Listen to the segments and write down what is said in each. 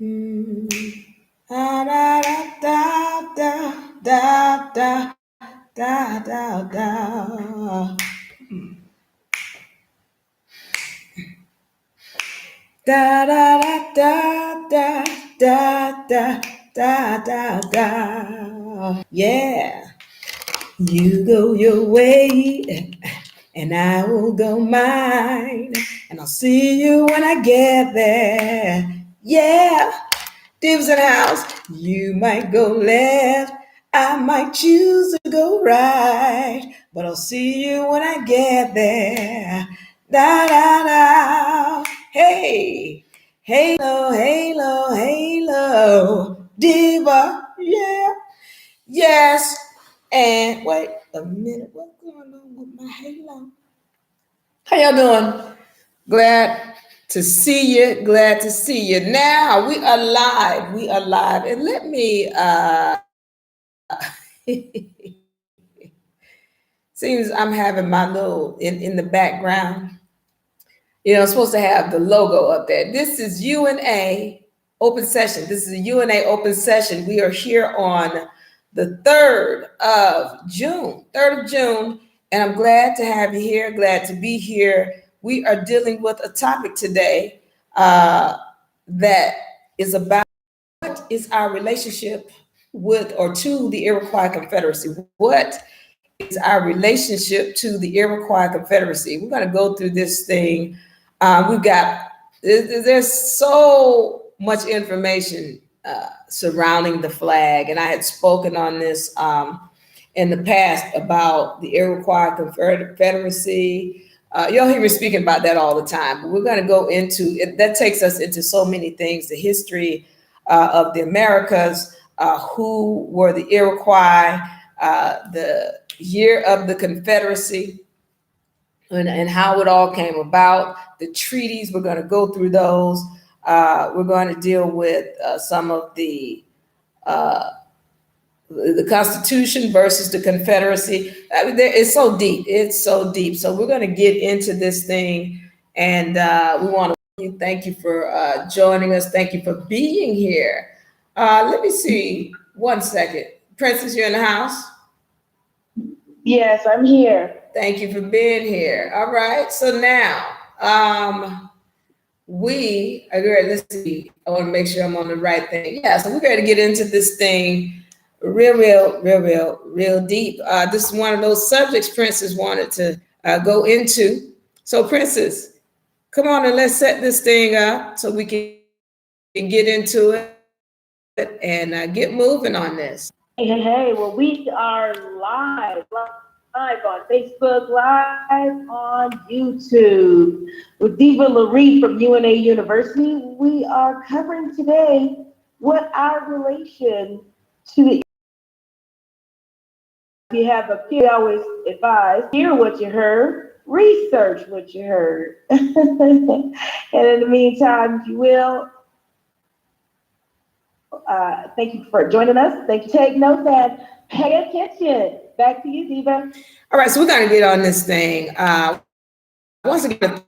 Mm. Da da da da da da da da da. Da da da da da da da da da. Yeah. You go your way, and I will go mine, and I'll see you when I get there. Yeah. Dibs in the house. You might go left, I might choose to go right, but I'll see you when I get there. Da da da. Hey, halo, halo, halo, diva. Yeah, yes. And wait a minute, what's going on with my halo? How y'all doing? Glad to see you. Glad to see you. Now we are live. We are live. And let me seems I'm having my little in the background. You know, I'm supposed to have the logo up there. This is UNA open session. This is a UNA open session. We are here on the 3rd of June. 3rd of June. And I'm glad to have you here. Glad to be here. We are dealing with a topic today that is about what is our relationship with or to the Iroquois Confederacy. What is our relationship to the Iroquois Confederacy? We're going to go through this thing. We've got, there's so much information surrounding the flag, and I had spoken on this in the past about the Iroquois Confederacy. You'll hear me speaking about that all the time, but we're going to go into it. That takes us into so many things: the history of the Americas, who were the Iroquois, the year of the Confederacy, and how it all came about, the treaties. We're going to go through those. We're going to deal with some of the Constitution versus the Confederacy. I mean, it's so deep. It's so deep. So we're going to get into this thing, and we want to thank you for joining us. Thank you for being here. Let me see. One second. Princess, you're in the house? Yes, I'm here. Thank you for being here. All right. So now, let's see. I want to make sure I'm on the right thing. Yeah. So we're going to get into this thing real deep. This is one of those subjects Princess wanted to go into. So Princess, come on and let's set this thing up so we can get into it and get moving on this. Hey, well, we are live on Facebook, live on YouTube with Diva Laree from UNA University. We are covering today what our relation to the. If you have a peer, always advise, hear what you heard, research what you heard. And in the meantime, if you will, thank you for joining us. Thank you. Take notes and pay attention. Back to you, Diva. All right, so we're going to get on this thing. Once again, thank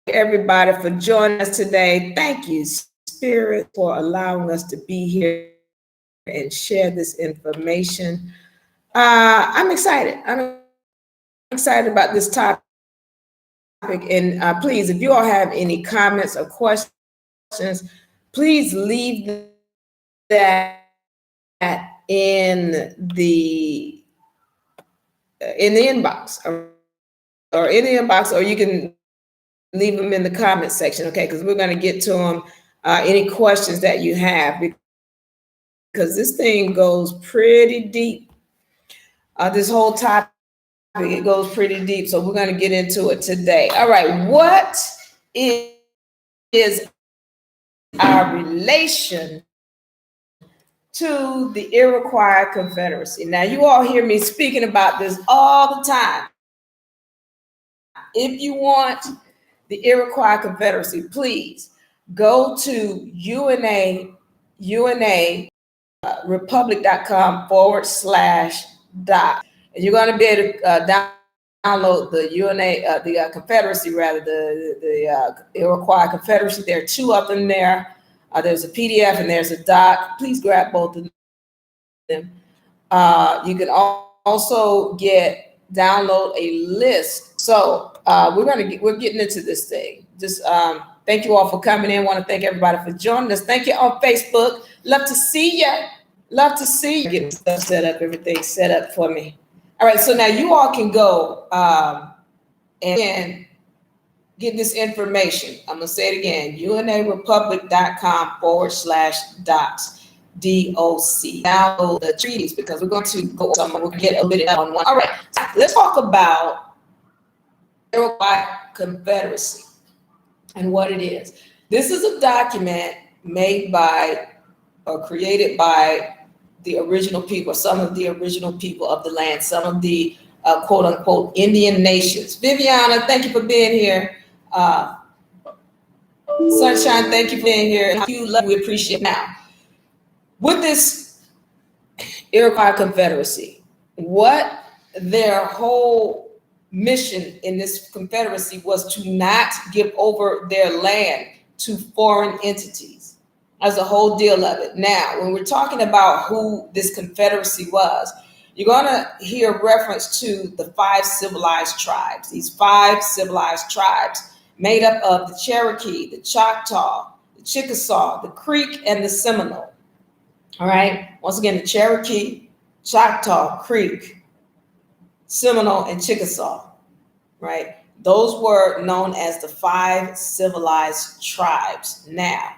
everybody for joining us today. Thank you, Spirit, for allowing us to be here and share this information. I'm excited. I'm excited about this topic. And please, if you all have any comments or questions, please leave that in the inbox or in the inbox, or you can leave them in the comment section, okay? Because we're going to get to them. Any questions that you have, because this thing goes pretty deep. This whole topic, it goes pretty deep. So we're going to get into it today. All right, what is our relation to the Iroquois Confederacy? Now, you all hear me speaking about this all the time. If you want the Iroquois Confederacy, please go to republic.com/doc. And you're going to be able to download the Confederacy, rather, the Iroquois Confederacy. There are two of them there. There's a PDF and there's a doc. Please grab both of them. You can also download a list. So we're getting into this thing. Just thank you all for coming in. Want to thank everybody for joining us. Thank you on Facebook. Love to see you. Love to see you. Getting stuff set up, everything set up for me. All right, so now you all can go and get this information. I'm gonna say it again: unarepublic.com/docs. DOC. Now the treaties, because we're going to go somewhere, we'll get a bit on one. All right, so let's talk about Iroquois Confederacy and what it is. This is a document made by or created by the original people, some of the original people of the land, some of the quote unquote Indian nations. Viviana, thank you for being here. Sunshine, thank you for being here. We appreciate it. Now, with this Iroquois Confederacy, what their whole mission in this confederacy was to not give over their land to foreign entities. That's the whole deal of it. Now, when we're talking about who this confederacy was, you're going to hear reference to the 5 civilized tribes. These 5 civilized tribes made up of the Cherokee, the Choctaw, the Chickasaw, the Creek, and the Seminole. All right. Once again, the Cherokee, Choctaw, Creek, Seminole, and Chickasaw. Right. Those were known as the 5 civilized tribes. Now,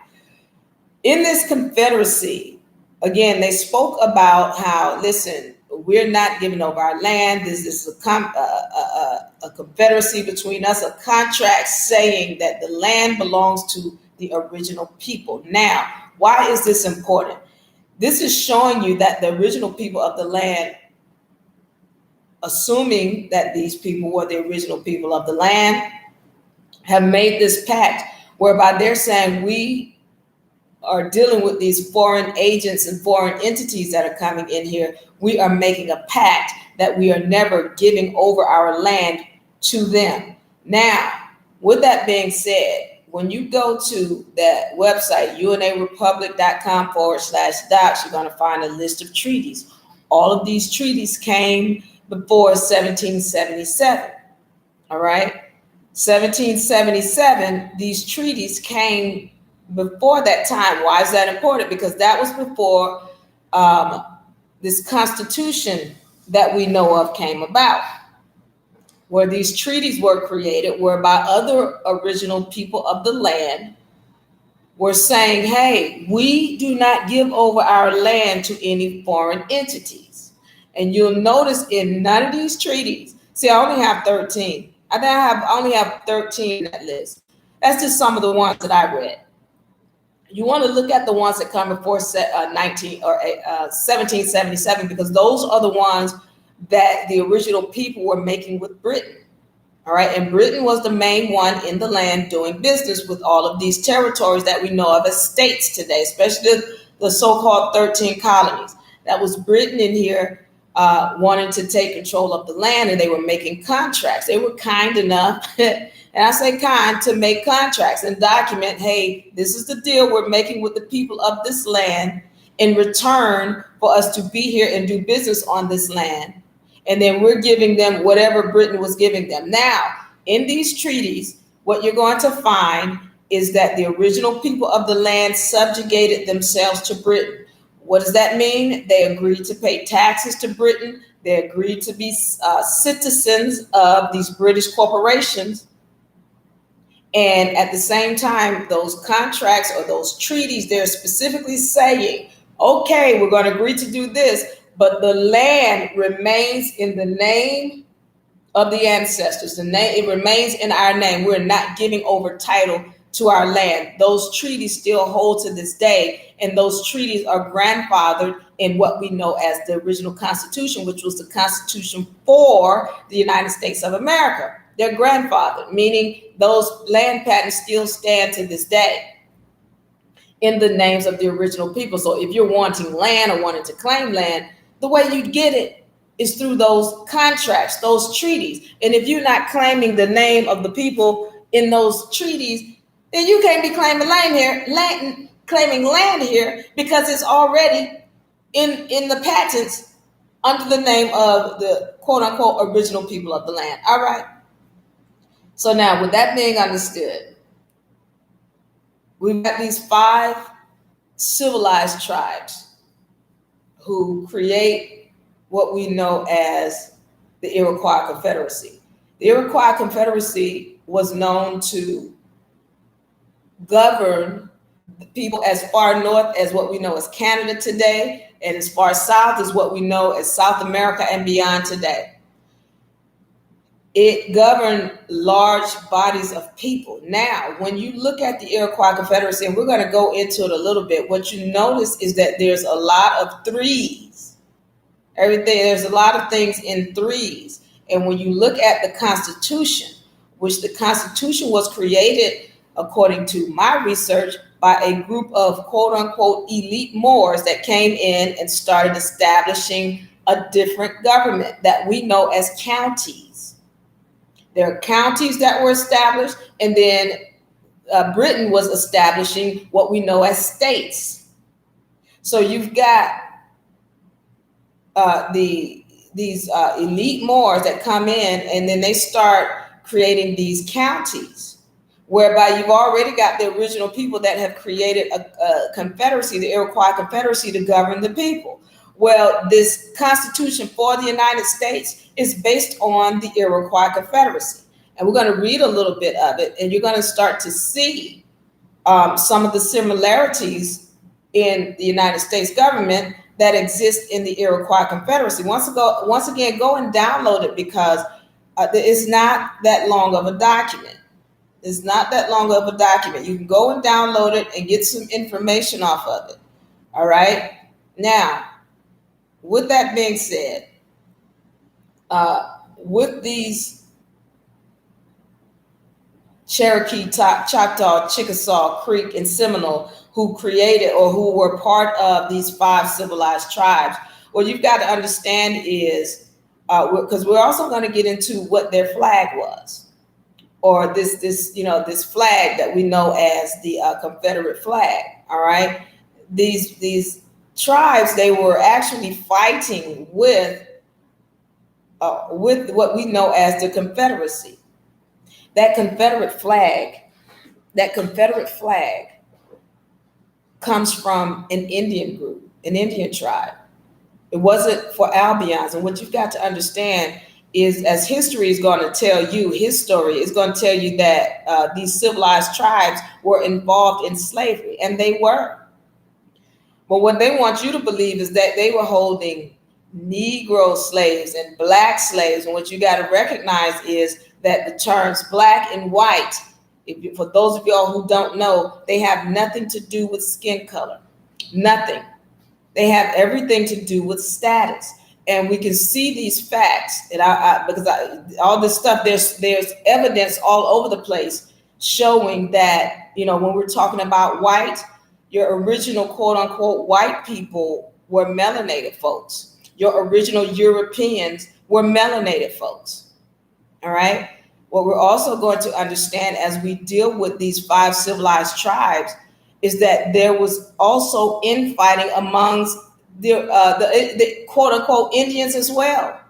in this confederacy, again, they spoke about how, listen, we're not giving over our land. This is a confederacy between us, a contract saying that the land belongs to the original people. Now, why is this important? This is showing you that the original people of the land, assuming that these people were the original people of the land, have made this pact whereby they're saying we are dealing with these foreign agents and foreign entities that are coming in here. We are making a pact that we are never giving over our land to them. Now, with that being said, when you go to that website, unarepublic.com/docs, you're going to find a list of treaties. All of these treaties came before 1777. All right. 1777, these treaties came before that time. Why is that important? Because that was before this Constitution that we know of came about, where these treaties were created, whereby other original people of the land were saying, hey, we do not give over our land to any foreign entities. And you'll notice in none of these treaties, see, I only have 13. I only have 13 in that list. That's just some of the ones that I read. You want to look at the ones that come before 1777, because those are the ones that the original people were making with Britain. All right. And Britain was the main one in the land doing business with all of these territories that we know of as states today, especially the so-called 13 colonies. That was Britain in here wanting to take control of the land, and they were making contracts. They were kind enough, and I say kind, to make contracts and document, hey, this is the deal we're making with the people of this land in return for us to be here and do business on this land. And then we're giving them whatever Britain was giving them. Now, in these treaties, what you're going to find is that the original people of the land subjugated themselves to Britain. What does that mean? They agreed to pay taxes to Britain. They agreed to be citizens of these British corporations. And at the same time, those contracts or those treaties, they're specifically saying, okay, we're going to agree to do this, but the land remains in the name of the ancestors. It remains in our name. We're not giving over title to our land. Those treaties still hold to this day, and those treaties are grandfathered in what we know as the original Constitution, which was the Constitution for the United States of America. They're grandfathered, meaning those land patents still stand to this day in the names of the original people. So if you're wanting land or wanting to claim land, the way you get it is through those contracts, those treaties. And if you're not claiming the name of the people in those treaties, then you can't be claiming land here. claiming land here because it's already in the patents under the name of the quote unquote original people of the land. All right. So now, with that being understood, we've got these 5 civilized tribes who create what we know as the Iroquois Confederacy. The Iroquois Confederacy was known to govern the people as far north as what we know as Canada today, and as far south as what we know as South America and beyond today. It governed large bodies of people. Now, when you look at the Iroquois Confederacy, and we're going to go into it a little bit, what you notice is that there's a lot of threes. There's a lot of things in threes. And when you look at the Constitution, which the Constitution was created, according to my research, by a group of quote unquote elite Moors that came in and started establishing a different government that we know as counties. There are counties that were established, and then Britain was establishing what we know as states. So you've got these elite Moors that come in, and then they start creating these counties, whereby you've already got the original people that have created a confederacy, the Iroquois Confederacy, to govern the people. Well, this Constitution for the United States is based on the Iroquois Confederacy. And we're going to read a little bit of it, and you're going to start to see some of the similarities in the United States government that exist in the Iroquois Confederacy. Once again, go and download it, because it's not that long of a document. It's not that long of a document. You can go and download it and get some information off of it. All right. Now, with that being said, with these Cherokee, Choctaw, Chickasaw, Creek, and Seminole who created or who were part of these 5 civilized tribes, what you've got to understand is, because we're also going to get into what their flag was, or this flag that we know as the Confederate flag. All right, these tribes, they were actually fighting with what we know as the Confederacy. That Confederate flag comes from an Indian group, an Indian tribe. It wasn't for Albions. And what you've got to understand is, as history is going to tell you, his story is going to tell you that these civilized tribes were involved in slavery, and they were. But what they want you to believe is that they were holding Negro slaves and Black slaves. And what you got to recognize is that the terms black and white, for those of y'all who don't know, they have nothing to do with skin color. Nothing. They have everything to do with status. And we can see these facts, and all this stuff, there's evidence all over the place showing that, when we're talking about white, your original quote unquote white people were melanated folks. Your original Europeans were melanated folks. All right. What we're also going to understand as we deal with these 5 civilized tribes is that there was also infighting amongst the quote unquote Indians as well.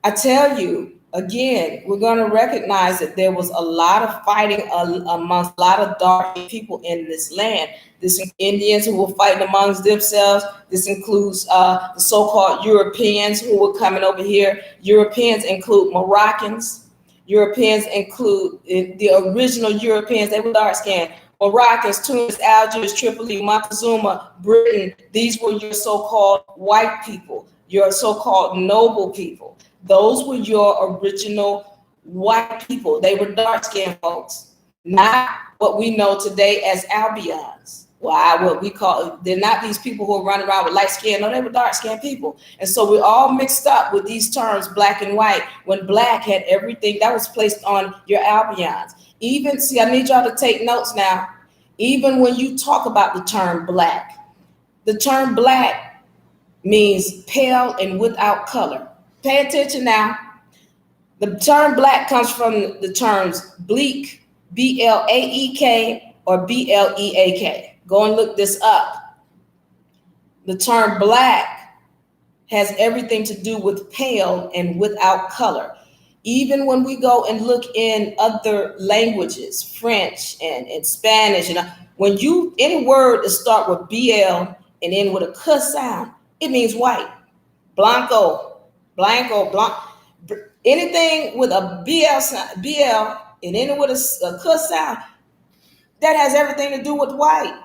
I tell you, again, we're going to recognize that there was a lot of fighting amongst a lot of dark people in this land. This includes Indians who were fighting amongst themselves. This includes the so-called Europeans who were coming over here. Europeans include Moroccans. Europeans include the original Europeans. They were dark-skinned. Moroccans, Tunis, Algiers, Tripoli, Montezuma, Britain. These were your so-called white people, your so-called noble people. Those were your original white people. They were dark-skinned folks, not what we know today as Albions. They're not these people who are running around with light skin. No, they were dark-skinned people. And so we're all mixed up with these terms, black and white, when black had everything that was placed on your Albions. I need y'all to take notes now. Even when you talk about the term black means pale and without color. Pay attention now. The term black comes from the terms bleak, B-L-A-E-K, or BLEAK. Go and look this up. The term black has everything to do with pale and without color. Even when we go and look in other languages, French and Spanish, when any word that start with BL and end with a k sound, it means white. Blanco, blanco, blanc. Anything with a BL and end with a k sound, that has everything to do with white.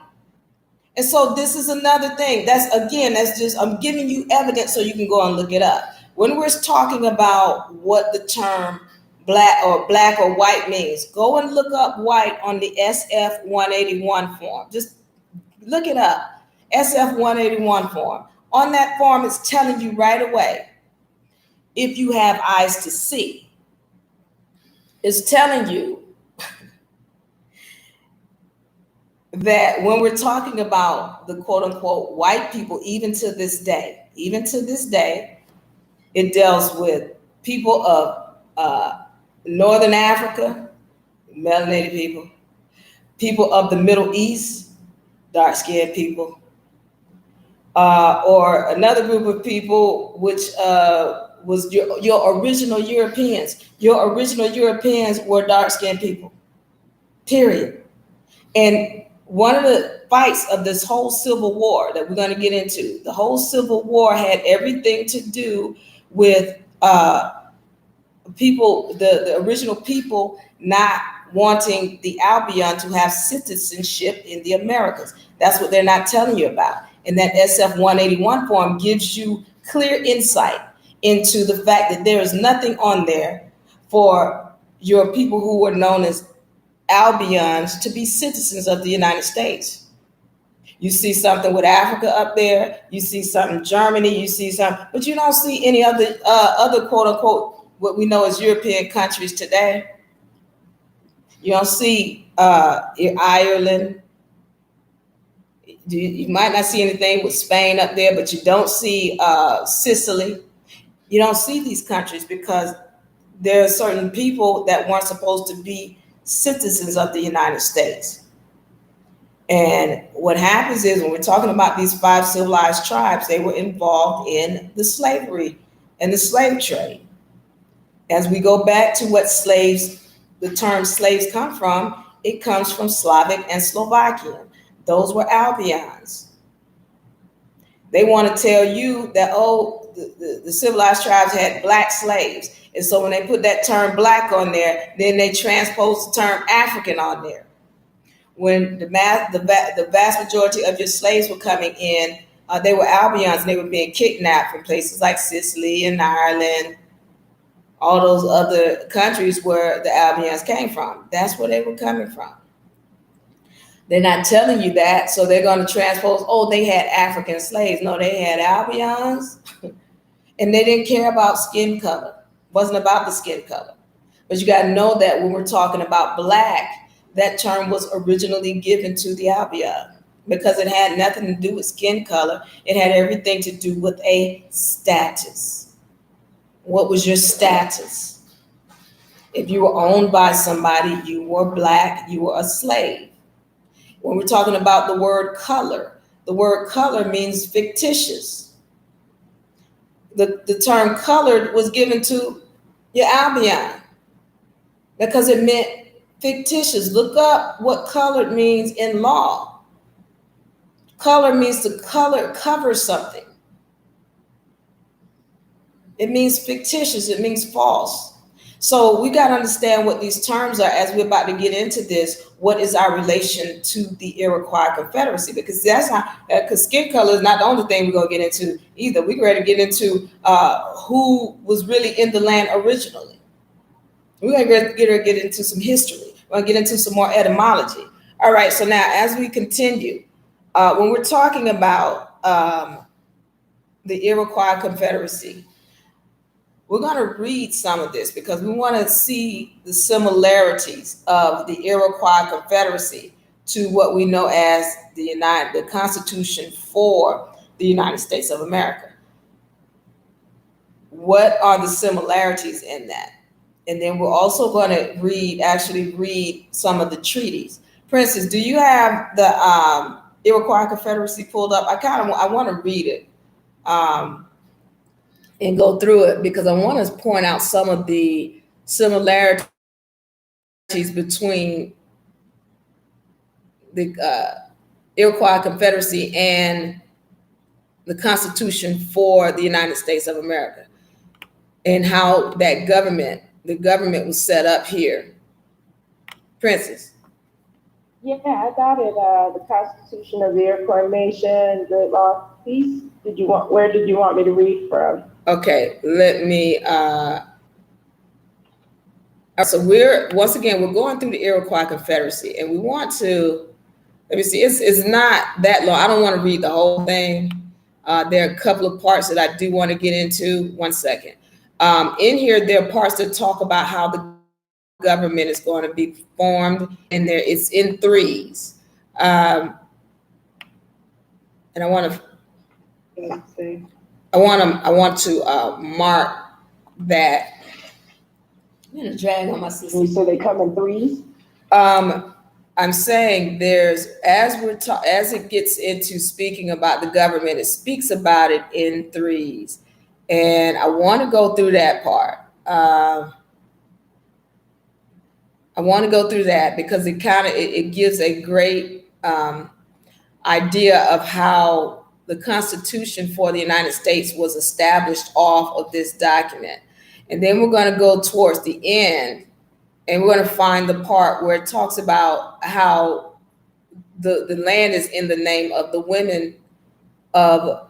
And so this is another thing. I'm giving you evidence so you can go and look it up. When we're talking about what the term black or white means, go and look up white on the SF 181 form. Just look it up. SF 181 form. On that form, it's telling you right away, if you have eyes to see, it's telling you that when we're talking about the quote unquote white people, even to this day, it deals with people of Northern Africa, melanated people, people of the Middle East, dark-skinned people, or another group of people which was your original Europeans. Your original Europeans were dark-skinned people, period. And one of the fights of this whole Civil War that we're going to get into, the whole Civil War had everything to do with people, the original people not wanting the Albion to have citizenship in the Americas. That's what they're not telling you about. And that SF 181 form gives you clear insight into the fact that there is nothing on there for your people who were known as Albions to be citizens of the United States. You see something with Africa up there, you see something Germany, you see something, but you don't see any other quote unquote what we know as European countries today. You don't see Ireland. You might not see anything with Spain up there, but you don't see Sicily. You don't see these countries because there are certain people that weren't supposed to be citizens of the United States. And what happens is when we're talking about these 5 civilized tribes, they were involved in the slavery and the slave trade. As we go back to what the term slaves come from, it comes from Slavic and Slovakian. Those were Albions. They want to tell you that, the civilized tribes had black slaves. And so when they put that term black on there, then they transpose the term African on there. When the vast majority of your slaves were coming in, they were Albions and they were being kidnapped from places like Sicily and Ireland, all those other countries where the Albions came from. That's where they were coming from. They're not telling you that, so they're going to transpose, they had African slaves. No, they had Albions, and they didn't care about skin color. It wasn't about the skin color. But you got to know that when we're talking about black, that term was originally given to the Albion because it had nothing to do with skin color. It had everything to do with a status. What was your status? If you were owned by somebody, you were black, you were a slave. When we're talking about the word color means fictitious. The term colored was given to your Albion because it meant fictitious. Look up what colored means in law. Color means to cover something. It means fictitious, it means false. So we got to understand what these terms are as we're about to get into this. What is our relation to the Iroquois Confederacy? Because because skin color is not the only thing we're going to get into either. We're ready to get into who was really in the land originally. We're going to get into some history. We're going to get into some more etymology. All right, so now as we continue, when we're talking about the Iroquois Confederacy, we're going to read some of this because we want to see the similarities of the Iroquois Confederacy to what we know as the Constitution for the United States of America. What are the similarities in that? And then we're also going to read some of the treaties. Princess, do you have the Iroquois Confederacy pulled up? I want to read it and go through it because I want to point out some of the similarities between the Iroquois Confederacy and the Constitution for the United States of America, and how that the government was set up here. Princess. Yeah, I got it. The Constitution of the Iroquois Nation, Great Law, Peace. Where did you want me to read from? Okay, let me, so we're going through the Iroquois Confederacy, and we want to, let me see, it's not that long. I don't want to read the whole thing. There are a couple of parts that I do want to get into. One second. In here, there are parts that talk about how the government is going to be formed, and it's in threes. And I want to mark that. I'm gonna drag on my system. So they come in threes? I'm saying as it gets into speaking about the government, it speaks about it in threes. And I want to go through that part. I want to go through that because it gives a great idea of how the Constitution for the United States was established off of this document. And then we're going to go towards the end, and we're going to find the part where it talks about how the land is in the name of the women of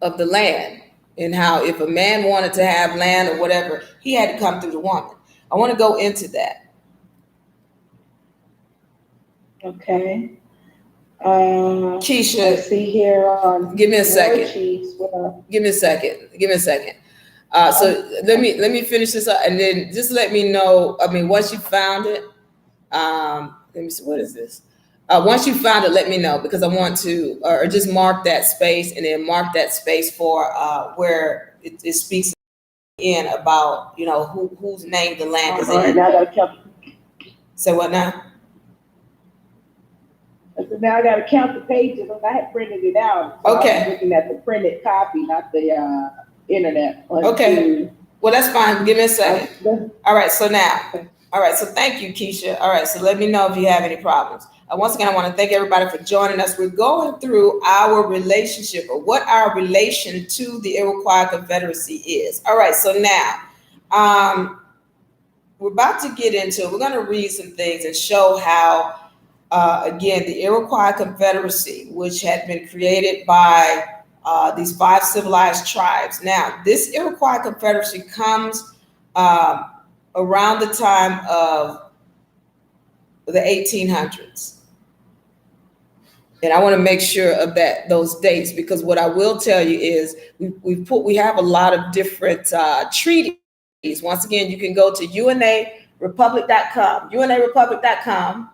the land, and how if a man wanted to have land or whatever, he had to come through the woman. I want to go into that. Okay. Keisha, let's see here on. Give me a second. Give me a second. So let me finish this up, and then just let me know. I mean, once you found it, let me see. What is this? Once you found it, let me know, because I want to, or just mark that space, and then mark that space for where it speaks in about, you know, who's named the land. All right, now I gotta count. Say what now? So now I got to count the pages. I had printed it out. So okay. I was looking at the printed copy, not the internet. Okay. Well, that's fine. Give me a second. All right. So now, all right. So thank you, Keisha. All right. So let me know if you have any problems. Once again, I want to thank everybody for joining us. We're going through our relationship, or what our relation to the Iroquois Confederacy is. All right. So now, we're about to get into it. We're going to read some things and show how, again, the Iroquois Confederacy, which had been created by these 5 civilized tribes. Now, this Iroquois Confederacy comes around the time of the 1800s. And I want to make sure of those dates, because what I will tell you is we have a lot of different treaties. Once again, you can go to UNARepublic.com, UNARepublic.com.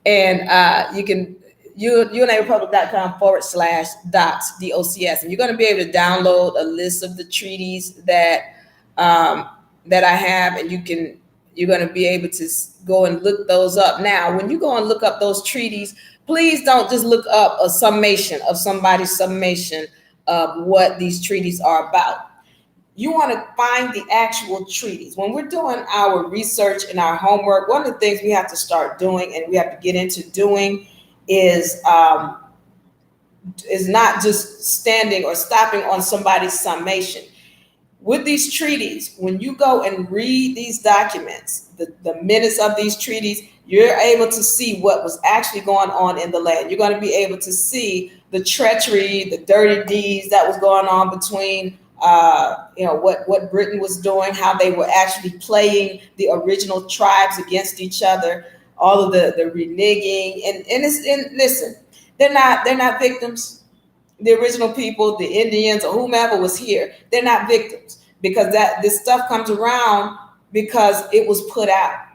And you can UNARepublic.com/docs, DOCS, and you're going to be able to download a list of the treaties that I have, and you're going to be able to go and look those up. Now, when you go and look up those treaties, please don't just look up a summation of somebody's summation of what these treaties are about. You want to find the actual treaties. When we're doing our research and our homework, one of the things we have to start doing, and we have to get into doing, is not just standing or stopping on somebody's summation. With these treaties, when you go and read these documents, the minutes of these treaties, you're able to see what was actually going on in the land. You're going to be able to see the treachery, the dirty deeds that was going on between what Britain was doing, how they were actually playing the original tribes against each other, all of the reneging, and listen, they're not victims. The original people, the Indians, or whomever was here, they're not victims, because this stuff comes around because it was put out.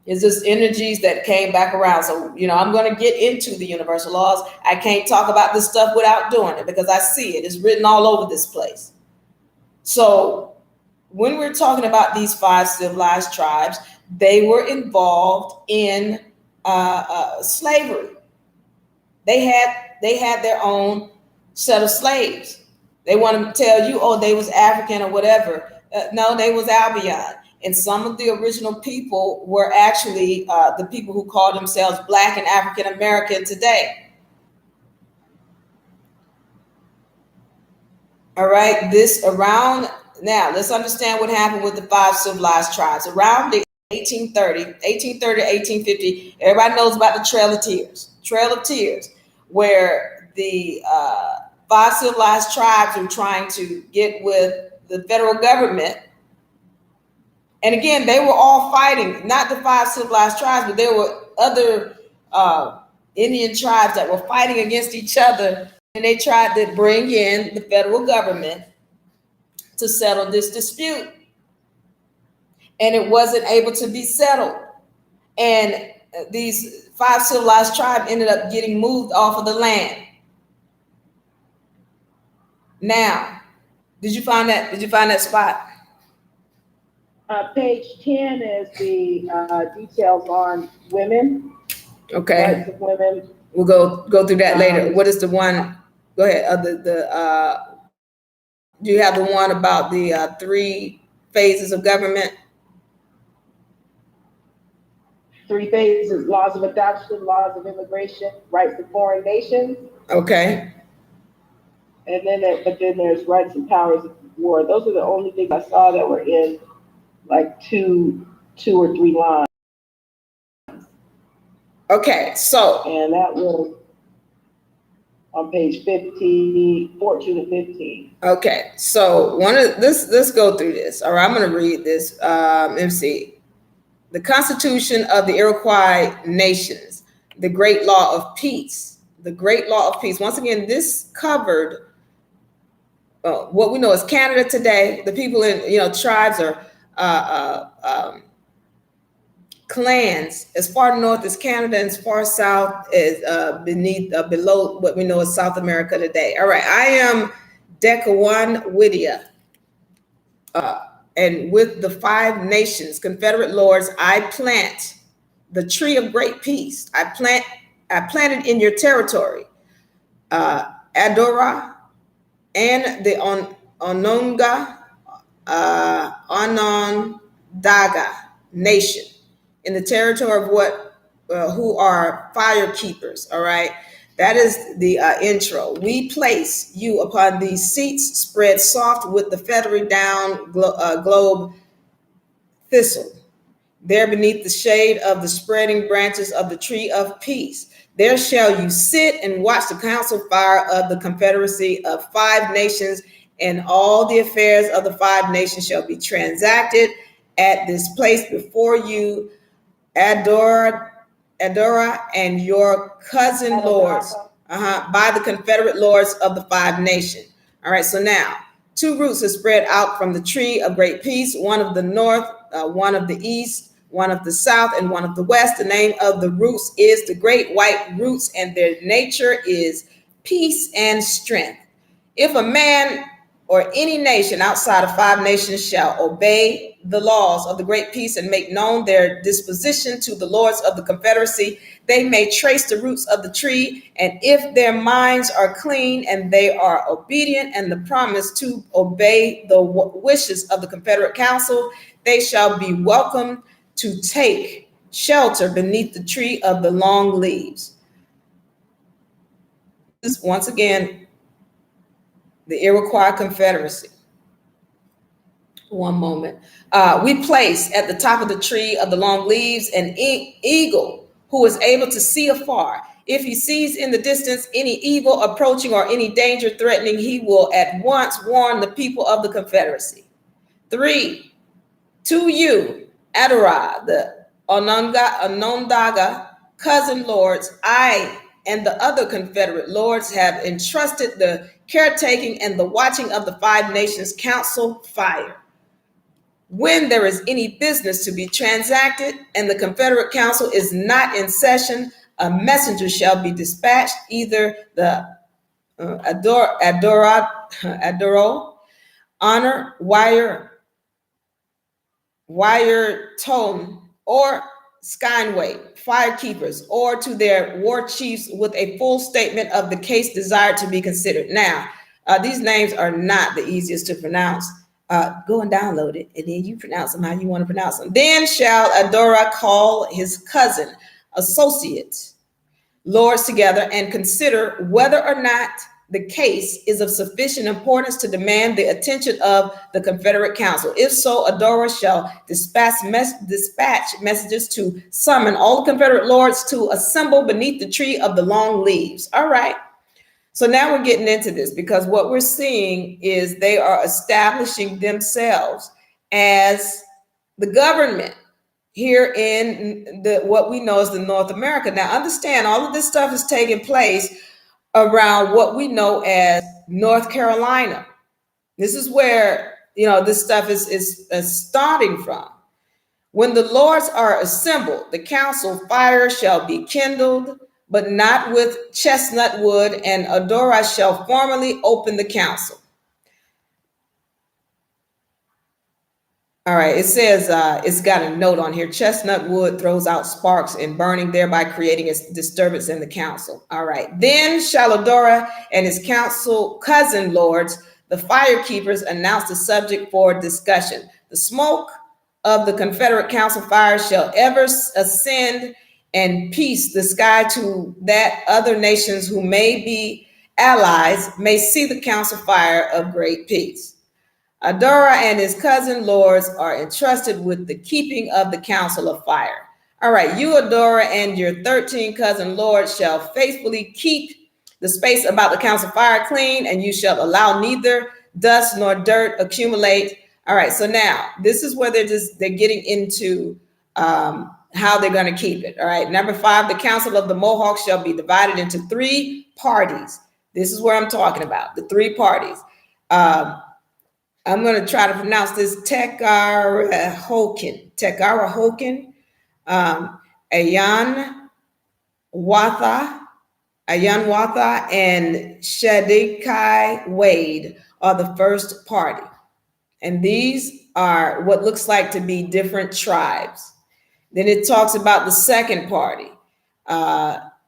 It's just energies that came back around. So, I'm going to get into the universal laws. I can't talk about this stuff without doing it, because I see it. It's written all over this place. So when we're talking about these 5 civilized tribes, they were involved in slavery. They had their own set of slaves. They want to tell you, oh, they was African or whatever. No, they was Albion. And some of the original people were actually the people who call themselves Black and African American today. All right, now let's understand what happened with the five civilized tribes. Around the 1830 1850, everybody knows about the Trail of Tears, where the five civilized tribes were trying to get with the federal government. And again, they were all fighting, not the five civilized tribes, but there were other Indian tribes that were fighting against each other. And they tried to bring in the federal government to settle this dispute. And it wasn't able to be settled. And these five civilized tribes ended up getting moved off of the land. Now, did you find that spot? Page 10 is the details on women. Okay. Rights of women. We'll go through that later. What is the one? Go ahead. Do you have the one about the 3 phases of government? 3 phases: laws of adoption, laws of immigration, rights of foreign nations. Okay. And then there's rights and powers of war. Those are the only things I saw that were in like two or 3 lines. Okay, so. And that was on page 14 to 15. Okay, so let's go through this. All right, I'm going to read this. MC. The Constitution of the Iroquois Nations, the Great Law of Peace. The Great Law of Peace. Once again, this covered what we know as Canada today. The people in tribes or clans as far north as Canada and as far south as below what we know as South America today. All right, I am Dekawan Widia. And with the 5 nations, Confederate lords, I plant the tree of great peace. I planted in your territory, Adora and the Onondaga nation, in the territory of who are fire keepers. All right. That is the intro. We place you upon these seats, spread soft with the feathery down globe thistle. There beneath the shade of the spreading branches of the tree of peace, there shall you sit and watch the council fire of the confederacy of 5 nations, and all the affairs of the 5 nations shall be transacted at this place before you, Adora and your cousin lords, by the Confederate lords of the 5 nations. All right, so now 2 roots are spread out from the tree of great peace, one of the north, one of the east, one of the south, and one of the west. The name of the roots is the great white roots, and their nature is peace and strength. If a man or any nation outside of 5 nations shall obey the laws of the great peace and make known their disposition to the lords of the confederacy, they may trace the roots of the tree, and if their minds are clean and they are obedient and the promise to obey the wishes of the Confederate Council, they shall be welcome to take shelter beneath the tree of the long leaves. This is once again the Iroquois Confederacy. One moment. We place at the top of the tree of the long leaves an eagle who is able to see afar. If he sees in the distance any evil approaching or any danger threatening, he will at once warn the people of the Confederacy. 3, to you, Adora, the Onondaga cousin lords, I and the other Confederate lords have entrusted the caretaking and the watching of the 5 nations council fire. When there is any business to be transacted and the Confederate Council is not in session, a messenger shall be dispatched, either the Adoro, honor, wire tone, or Skynway, fire keepers, or to their war chiefs with a full statement of the case desired to be considered. Now, these names are not the easiest to pronounce. Go and download it, and then you pronounce them how you want to pronounce them. Then shall Adora call his cousin, associate, lords together and consider whether or not the case is of sufficient importance to demand the attention of the Confederate Council. If so, Adora shall dispatch messages to summon all the Confederate lords to assemble beneath the tree of the long leaves. All right. So now we're getting into this, because what we're seeing is they are establishing themselves as the government here in what we know as the North America. Now, understand, all of this stuff is taking place around what we know as North Carolina. This is where, this stuff is starting from. When the lords are assembled, the council fire shall be kindled, but not with chestnut wood, and Adora shall formally open the council. All right, it says, it's got a note on here. Chestnut wood throws out sparks in burning, thereby creating a disturbance in the council. All right, then shall Adora and his council cousin lords, the fire keepers, announce the subject for discussion. The smoke of the Confederate council fire shall ever ascend, and peace the sky, to that other nations who may be allies may see the council fire of great peace. Adora and his cousin lords are entrusted with the keeping of the council of fire. All right, you, Adora, and your 13 cousin lords shall faithfully keep the space about the council fire clean, and you shall allow neither dust nor dirt accumulate. All right, so now this is where they're getting into how they're going to keep it. All right, number 5, the council of the Mohawks shall be divided into 3 parties. This is where I'm talking about, the 3 parties. I'm going to try to pronounce this: Tekarahokin, Ayan Watha, and Shadikai Wade are the first party. And these are what looks like to be different tribes. Then it talks about the second party: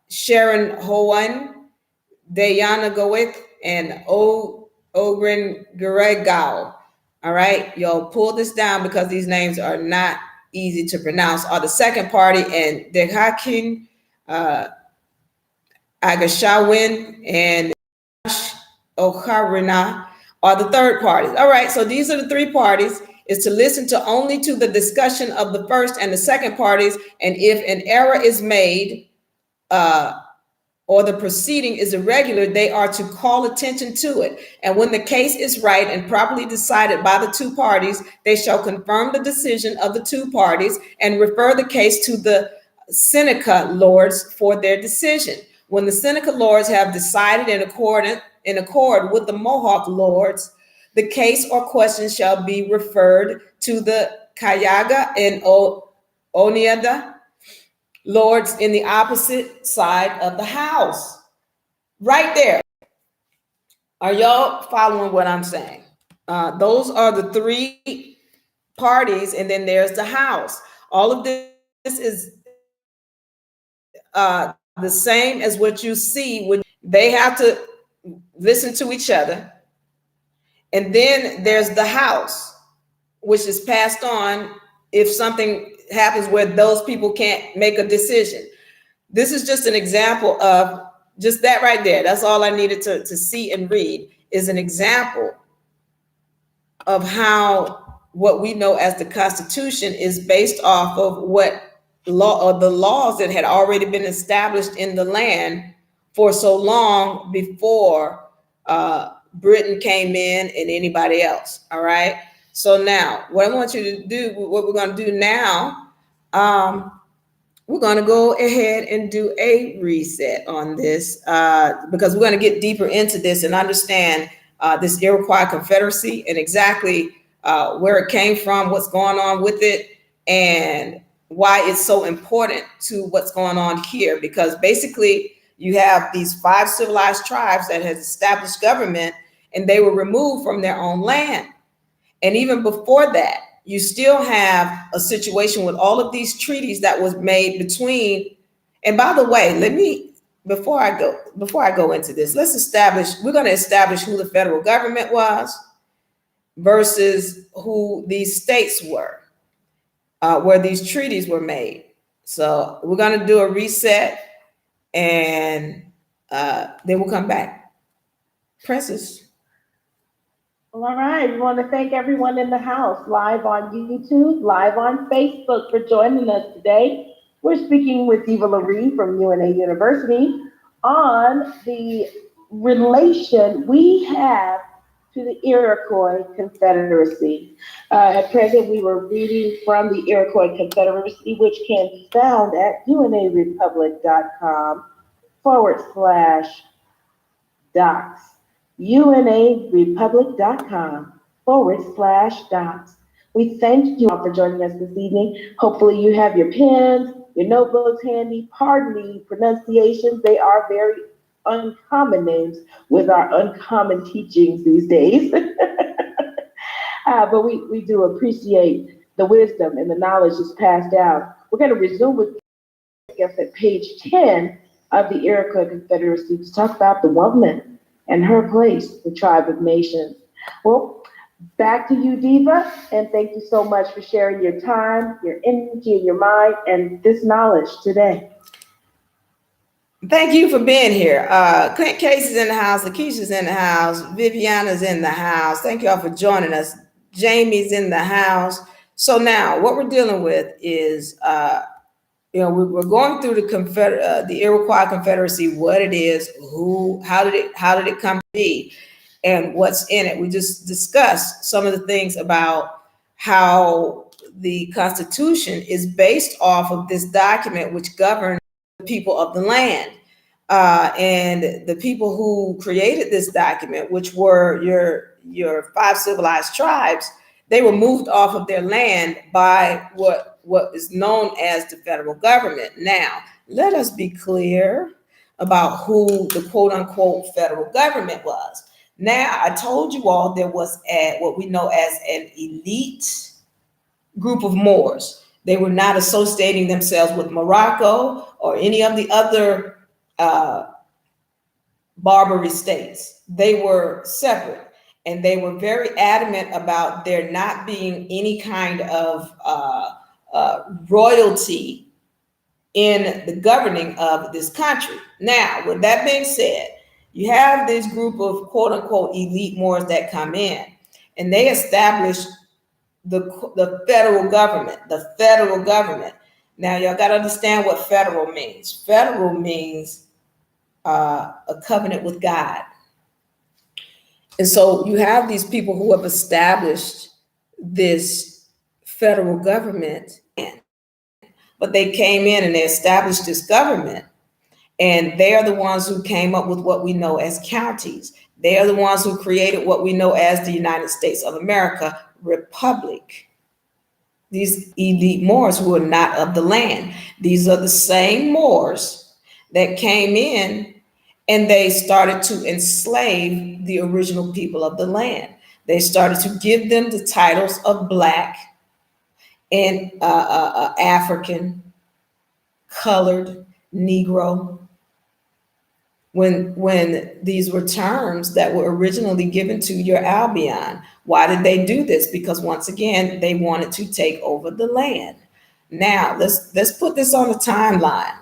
Sharon Hoan, Dayana Gowith, and Ogren Guregao. All right, y'all pull this down because these names are not easy to pronounce. Are the second party, and Dehakin, Agashawin, and Okarina are the third parties. All right, so these are the 3 parties. Is to listen to only to the discussion of the first and the second parties, and if an error is made, or the proceeding is irregular, they are to call attention to it. And when the case is right and properly decided by the 2 parties, they shall confirm the decision of the 2 parties and refer the case to the Seneca lords for their decision. When the Seneca lords have decided in accord with the Mohawk lords, the case or question shall be referred to the Kayaga and Oneida lords in the opposite side of the house. Right there. Are y'all following what I'm saying? Those are the 3 parties, and then there's the house. All of this is the same as what you see when they have to listen to each other. And then there's the house, which is passed on if something happens where those people can't make a decision. This is just an example of just that right there. That's all I needed to see and read, is an example of how what we know as the Constitution is based off of what law, or the laws that had already been established in the land for so long before Britain came in and anybody else. All right. So now what I want you to do, what we're going to do now, we're going to go ahead and do a reset on this because we're going to get deeper into this and understand this Iroquois Confederacy and exactly where it came from, what's going on with it, and why it's so important to what's going on here. Because basically you have these 5 civilized tribes that has established government, and they were removed from their own land. And even before that, you still have a situation with all of these treaties that was made between, and by the way, before I go into this, we're going to establish who the federal government was versus who these states were, where these treaties were made. So we're going to do a reset, and then we'll come back. Princess. All right. We want to thank everyone in the house, live on YouTube, live on Facebook, for joining us today. We're speaking with Diva Laree from UNA University on the relation we have to the Iroquois Confederacy. At present, we were reading from the Iroquois Confederacy, which can be found at unarepublic.com/docs. unarepublic.com/docs. We thank you all for joining us this evening. Hopefully you have your pens, your notebooks handy. Pardon the pronunciations. They are very uncommon names with our uncommon teachings these days. But we do appreciate the wisdom and the knowledge that's passed down. We're going to resume with us at page 10 of the Iroquois Confederacy to talk about the woman and her place, the tribe of nations. Well, back to you, Diva, and thank you so much for sharing your time, your energy, and your mind, and this knowledge today. Thank you for being here. Clint Casey's in the house, Lakeisha's in the house, Viviana's in the house. Thank you all for joining us. Jamie's in the house. So now what we're dealing with is, we're going through the Iroquois Confederacy, what it is, how did it come to be, and what's in it. We just discussed some of the things about how the Constitution is based off of this document, which governs the people of the land. And the people who created this document, which were your 5 civilized tribes, they were moved off of their land by what is known as the federal government. Now, let us be clear about who the quote unquote federal government was. Now, I told you all there was what we know as an elite group of Moors. They were not associating themselves with Morocco or any of the other Barbary states. They were separate, and they were very adamant about there not being any kind of royalty in the governing of this country. Now, with that being said, you have this group of quote unquote elite Moors that come in, and they establish the federal government, Now, y'all got to understand what federal means. Federal means a covenant with God. And so you have these people who have established this federal government, but they came in and they established this government, and they are the ones who came up with what we know as counties. They are the ones who created what we know as the United States of America Republic. These elite Moors who are not of the land. These are the same Moors that came in and they started to enslave the original people of the land. They started to give them the titles of Black and African, colored, Negro, when these were terms that were originally given to your Albion. Why did they do this? Because once again, they wanted to take over the land. Now, let's put this on the timeline.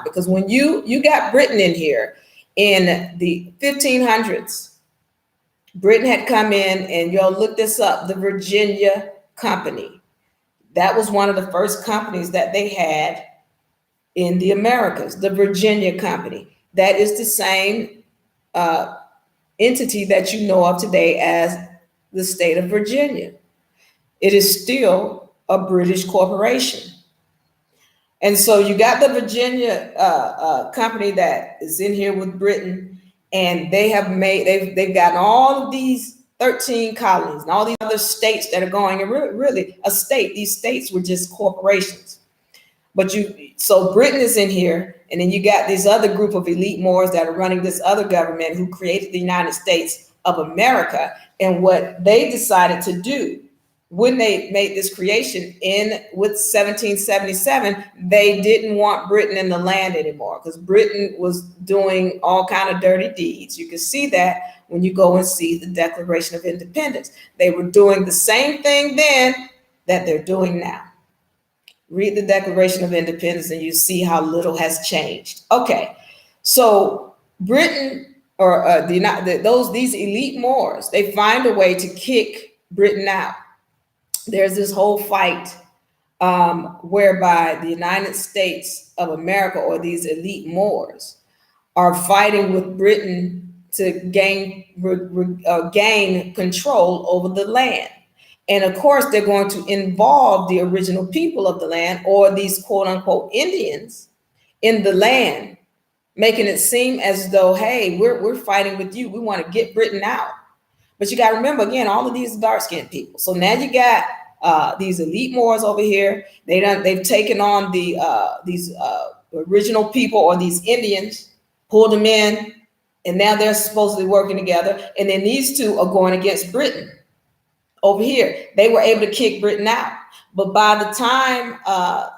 Because when you got Britain in here in the 1500s, Britain had come in, and y'all look this up, the Virginia Company. That was one of the first companies that they had in the Americas, the Virginia Company. That is the same entity that you know of today as the state of Virginia. It is still a British corporation. And so you got the Virginia company that is in here with Britain, and they've gotten all of these 13 colonies and all these other states that are going, and really a state. These states were just corporations. So Britain is in here, and then you got this other group of elite Moors that are running this other government who created the United States of America. And what they decided to do when they made this creation in with 1777, they didn't want Britain in the land anymore because Britain was doing all kind of dirty deeds. You can see that when you go and see the Declaration of Independence. They were doing the same thing then that they're doing now. Read the Declaration of Independence and you see how little has changed. Okay, so Britain or these elite Moors, they find a way to kick Britain out. There's this whole fight whereby the United States of America or these elite Moors are fighting with Britain to gain control over the land. And of course, they're going to involve the original people of the land or these quote unquote Indians in the land, making it seem as though, hey, we're fighting with you. We want to get Britain out. But you got to remember, again, all of these dark-skinned people. So now you got these elite Moors over here. They've taken on these original people or these Indians, pulled them in, and now they're supposedly working together. And then these two are going against Britain over here. They were able to kick Britain out. But by the time the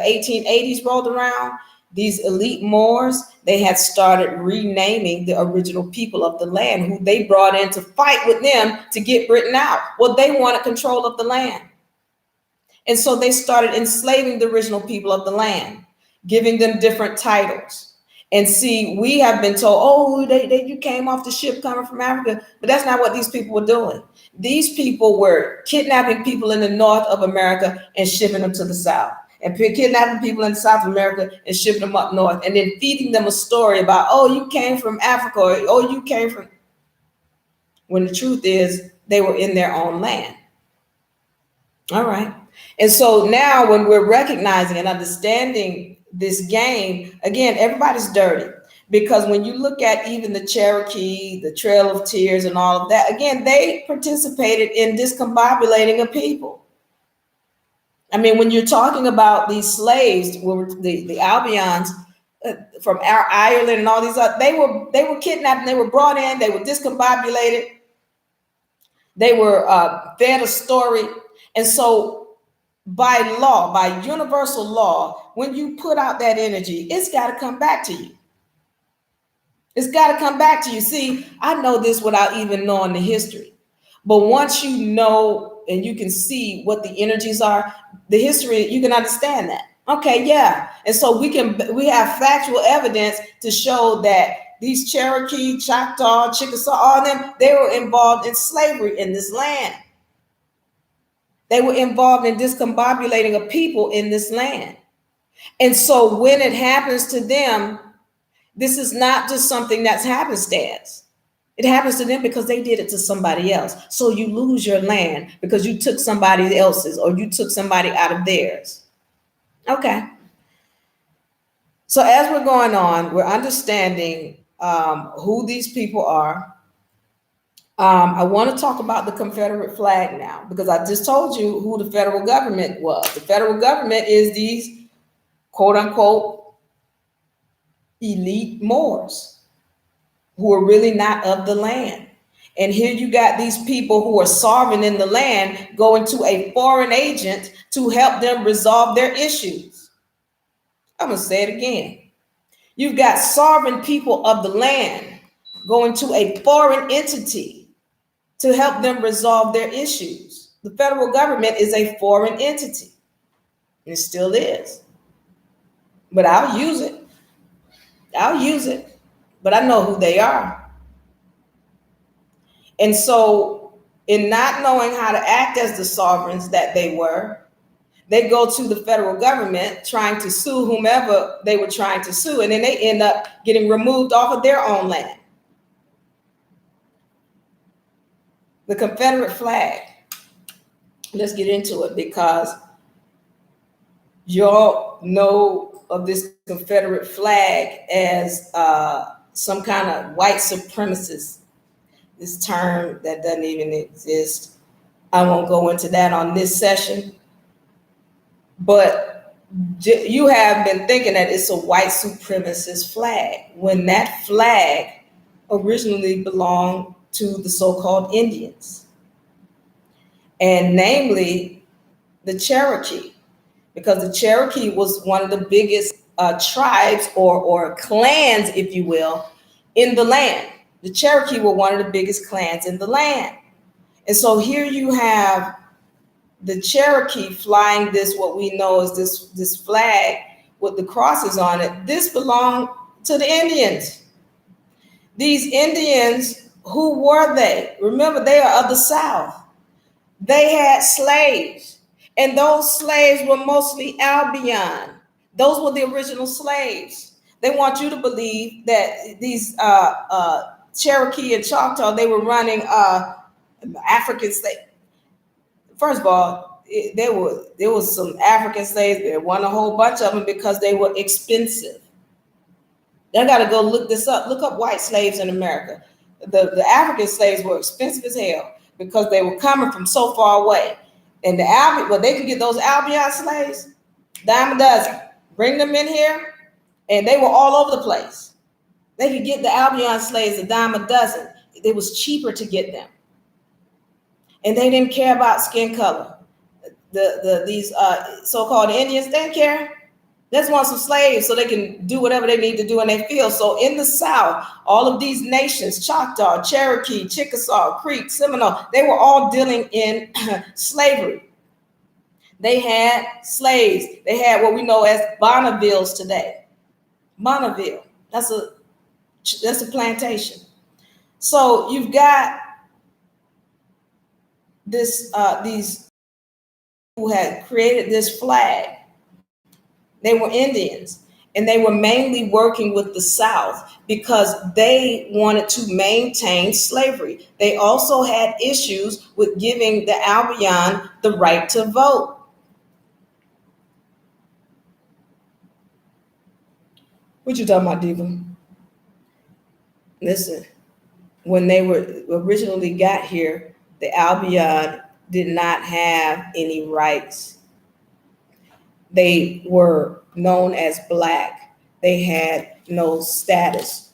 1880s rolled around, these elite Moors, they had started renaming the original people of the land who they brought in to fight with them to get Britain out. Well, they wanted control of the land. And so they started enslaving the original people of the land, giving them different titles. And see, we have been told, oh, you came off the ship coming from Africa, but that's not what these people were doing. These people were kidnapping people in the north of America and shipping them to the south, and kidnapping people in South America and shipping them up north, and then feeding them a story about, oh, you came from Africa, or oh, you came from, when the truth is they were in their own land. All right. And so now when we're recognizing and understanding this game, again, everybody's dirty, because when you look at even the Cherokee, the Trail of Tears and all of that, again, they participated in discombobulating a people. I mean, when you're talking about these slaves, the Albions from Ireland and all these other, they were kidnapped, and they were brought in, they were discombobulated, they were fed a story. And so by law, by universal law, when you put out that energy, it's got to come back to you. It's got to come back to you. See, I know this without even knowing the history. But once you know and you can see what the energies are, the history, you can understand that. Okay, yeah. And so we have factual evidence to show that these Cherokee, Choctaw, Chickasaw, all of them, they were involved in slavery in this land. They were involved in discombobulating a people in this land. And so when it happens to them, this is not just something that's happenstance. It happens to them because they did it to somebody else. So you lose your land because you took somebody else's, or you took somebody out of theirs. Okay. So as we're going on, we're understanding who these people are. I want to talk about the Confederate flag now, because I just told you who the federal government was. The federal government is these quote unquote elite Moors who are really not of the land. And here you got these people who are sovereign in the land going to a foreign agent to help them resolve their issues. I'm going to say it again. You've got sovereign people of the land going to a foreign entity to help them resolve their issues. The federal government is a foreign entity. And it still is. But I'll use it. I'll use it. But I know who they are. And so in not knowing how to act as the sovereigns that they were, they go to the federal government trying to sue whomever they were trying to sue. And then they end up getting removed off of their own land. The Confederate flag. Let's get into it, because y'all know of this Confederate flag as some kind of white supremacist, this term that doesn't even exist. I won't go into that on this session, but you have been thinking that it's a white supremacist flag when that flag originally belonged to the so-called Indians. and namely the Cherokee, because the Cherokee was one of the biggest tribes or clans, if you will, in the land. The Cherokee were one of the biggest clans in the land. And so here you have the Cherokee flying this, what we know as this flag with the crosses on it. This belonged to the Indians. These Indians, who were they? Remember, they are of the South. They had slaves, and those slaves were mostly Albion. Those were the original slaves. They want you to believe that these Cherokee and Choctaw, they were running African slaves. First of all, there was some African slaves. There wasn't a whole bunch of them because they were expensive. I got to go look this up. Look up white slaves in America. The African slaves were expensive as hell because they were coming from so far away. And they could get those Albion slaves, dime a dozen. Bring them in here, and they were all over the place. They could get the Albion slaves a dime a dozen. It was cheaper to get them. And they didn't care about skin color. These so-called Indians, they didn't care. They just want some slaves so they can do whatever they need to do in their field. So in the South, all of these nations, Choctaw, Cherokee, Chickasaw, Creek, Seminole, they were all dealing in slavery. They had slaves. They had what we know as Bonnevilles today. Bonneville, that's a plantation. So you've got these who had created this flag. They were Indians, and they were mainly working with the South because they wanted to maintain slavery. They also had issues with giving the Albion the right to vote. What you talking about, Diva? Listen, when they were originally got here, the Albion did not have any rights. They were known as Black. They had no status.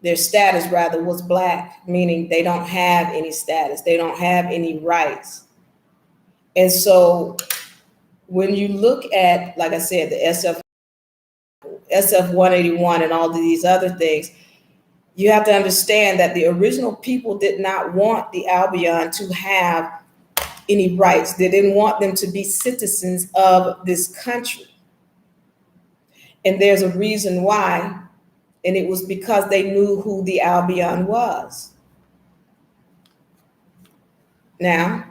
Their status, rather, was Black, meaning they don't have any status. They don't have any rights. And so when you look at, like I said, the SF 181 and all of these other things, you have to understand that the original people did not want the Albion to have any rights. They didn't want them to be citizens of this country. And there's a reason why, and it was because they knew who the Albion was. Now,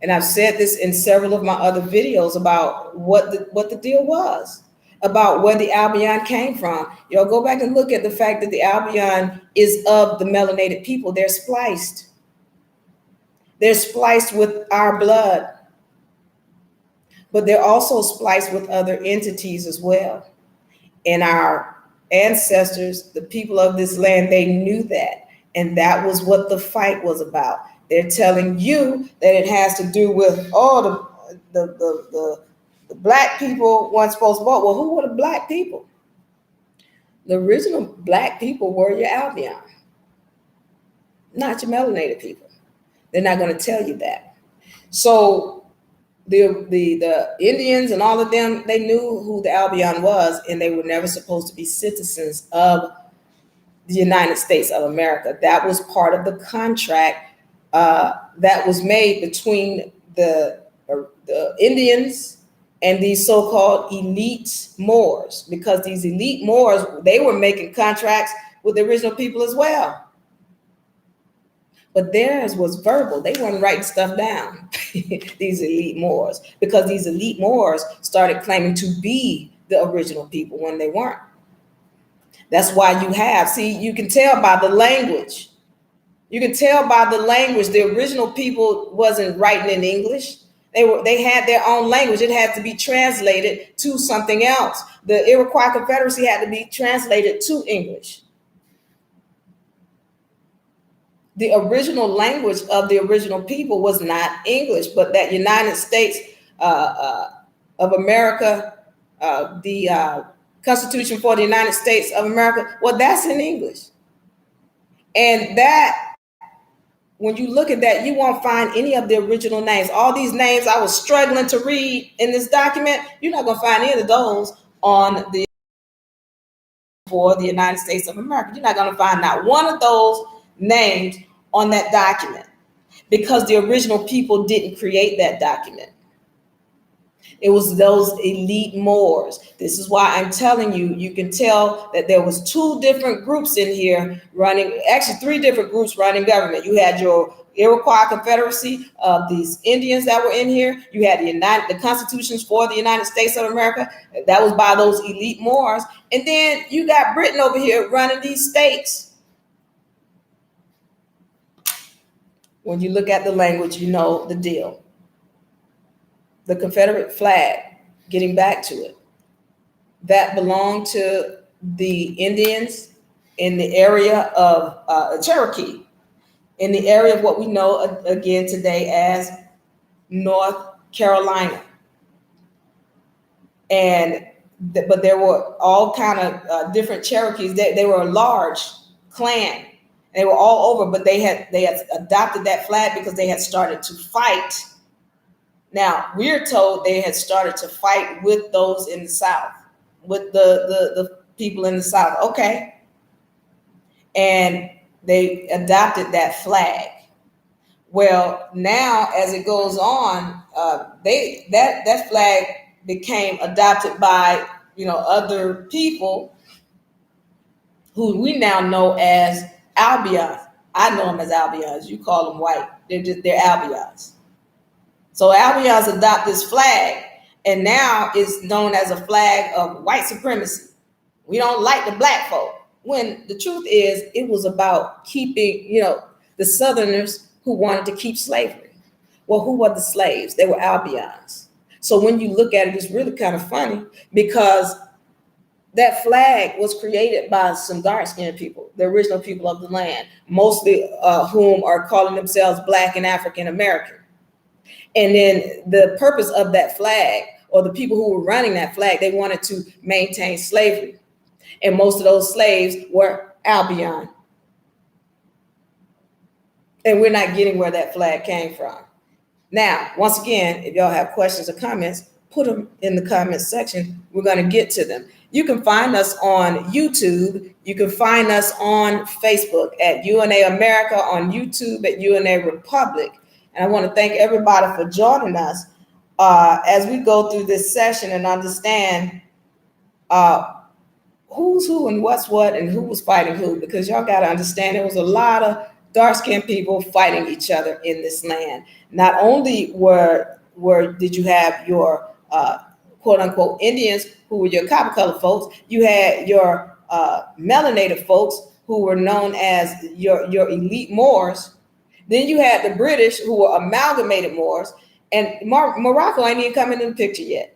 and I've said this in several of my other videos about what the deal was, about where the Albion came from. Y'all go back and look at the fact that the Albion is of the melanated people. They're spliced. They're spliced with our blood, but they're also spliced with other entities as well. And our ancestors, the people of this land, they knew that. And that was what the fight was about. They're telling you that it has to do with, the Black people weren't supposed to vote. Well, who were the Black people? The original Black people were your Albion, not your melanated people. They're not going to tell you that. So the Indians and all of them, they knew who the Albion was, and they were never supposed to be citizens of the United States of America. That was part of the contract that was made between the Indians and these so-called elite Moors, because these elite Moors, they were making contracts with the original people as well. But theirs was verbal. They weren't writing stuff down, these elite Moors, because these elite Moors started claiming to be the original people when they weren't. That's why you can tell by the language. You can tell by the language, the original people wasn't writing in English. They had their own language. It had to be translated to something else. The Iroquois Confederacy had to be translated to English. The original language of the original people was not English, but that United States of America, the Constitution for the United States of America, well, that's in English. And that when you look at that, you won't find any of the original names. All these names I was struggling to read in this document, you're not going to find any of those on the for the United States of America. You're not going to find not one of those names on that document because the original people didn't create that document. It was those elite Moors. This is why I'm telling you, you can tell that there was two different groups in here running, actually three different groups running government. You had your Iroquois Confederacy of these Indians that were in here. You had the constitutions for the United States of America. That was by those elite Moors. And then you got Britain over here running these states. When you look at the language, you know the deal. The Confederate flag, getting back to it, that belonged to the Indians in the area of Cherokee, in the area of what we know again today as North Carolina. But there were all kind of different Cherokees. They were a large clan. They were all over, but they had adopted that flag because they had started to fight. Now, we're told they had started to fight with those in the South, with the people in the South. Okay. And they adopted that flag. Well, now as it goes on, that flag became adopted by, other people who we now know as Albions. I know them as Albions. You call them white. They're Albions. So Albions adopt this flag, and now it's known as a flag of white supremacy. We don't like the black folk. When the truth is, it was about keeping, the Southerners who wanted to keep slavery. Well, who were the slaves? They were Albions. So when you look at it, it's really kind of funny because that flag was created by some dark-skinned people, the original people of the land, mostly whom are calling themselves Black and African American. And then the purpose of that flag, or the people who were running that flag, they wanted to maintain slavery. And most of those slaves were Albion. And we're not getting where that flag came from. Now, once again, if y'all have questions or comments, put them in the comments section. We're going to get to them. You can find us on YouTube. You can find us on Facebook at UNA America, on YouTube at UNA Republic. And I want to thank everybody for joining us as we go through this session and understand who's who and what's what and who was fighting who, because y'all got to understand there was a lot of dark-skinned people fighting each other in this land. Not only did you have your quote-unquote Indians who were your copper-colored folks, you had your melanated folks who were known as your elite Moors. Then you had the British who were amalgamated Moors, and Morocco ain't even coming in the picture yet.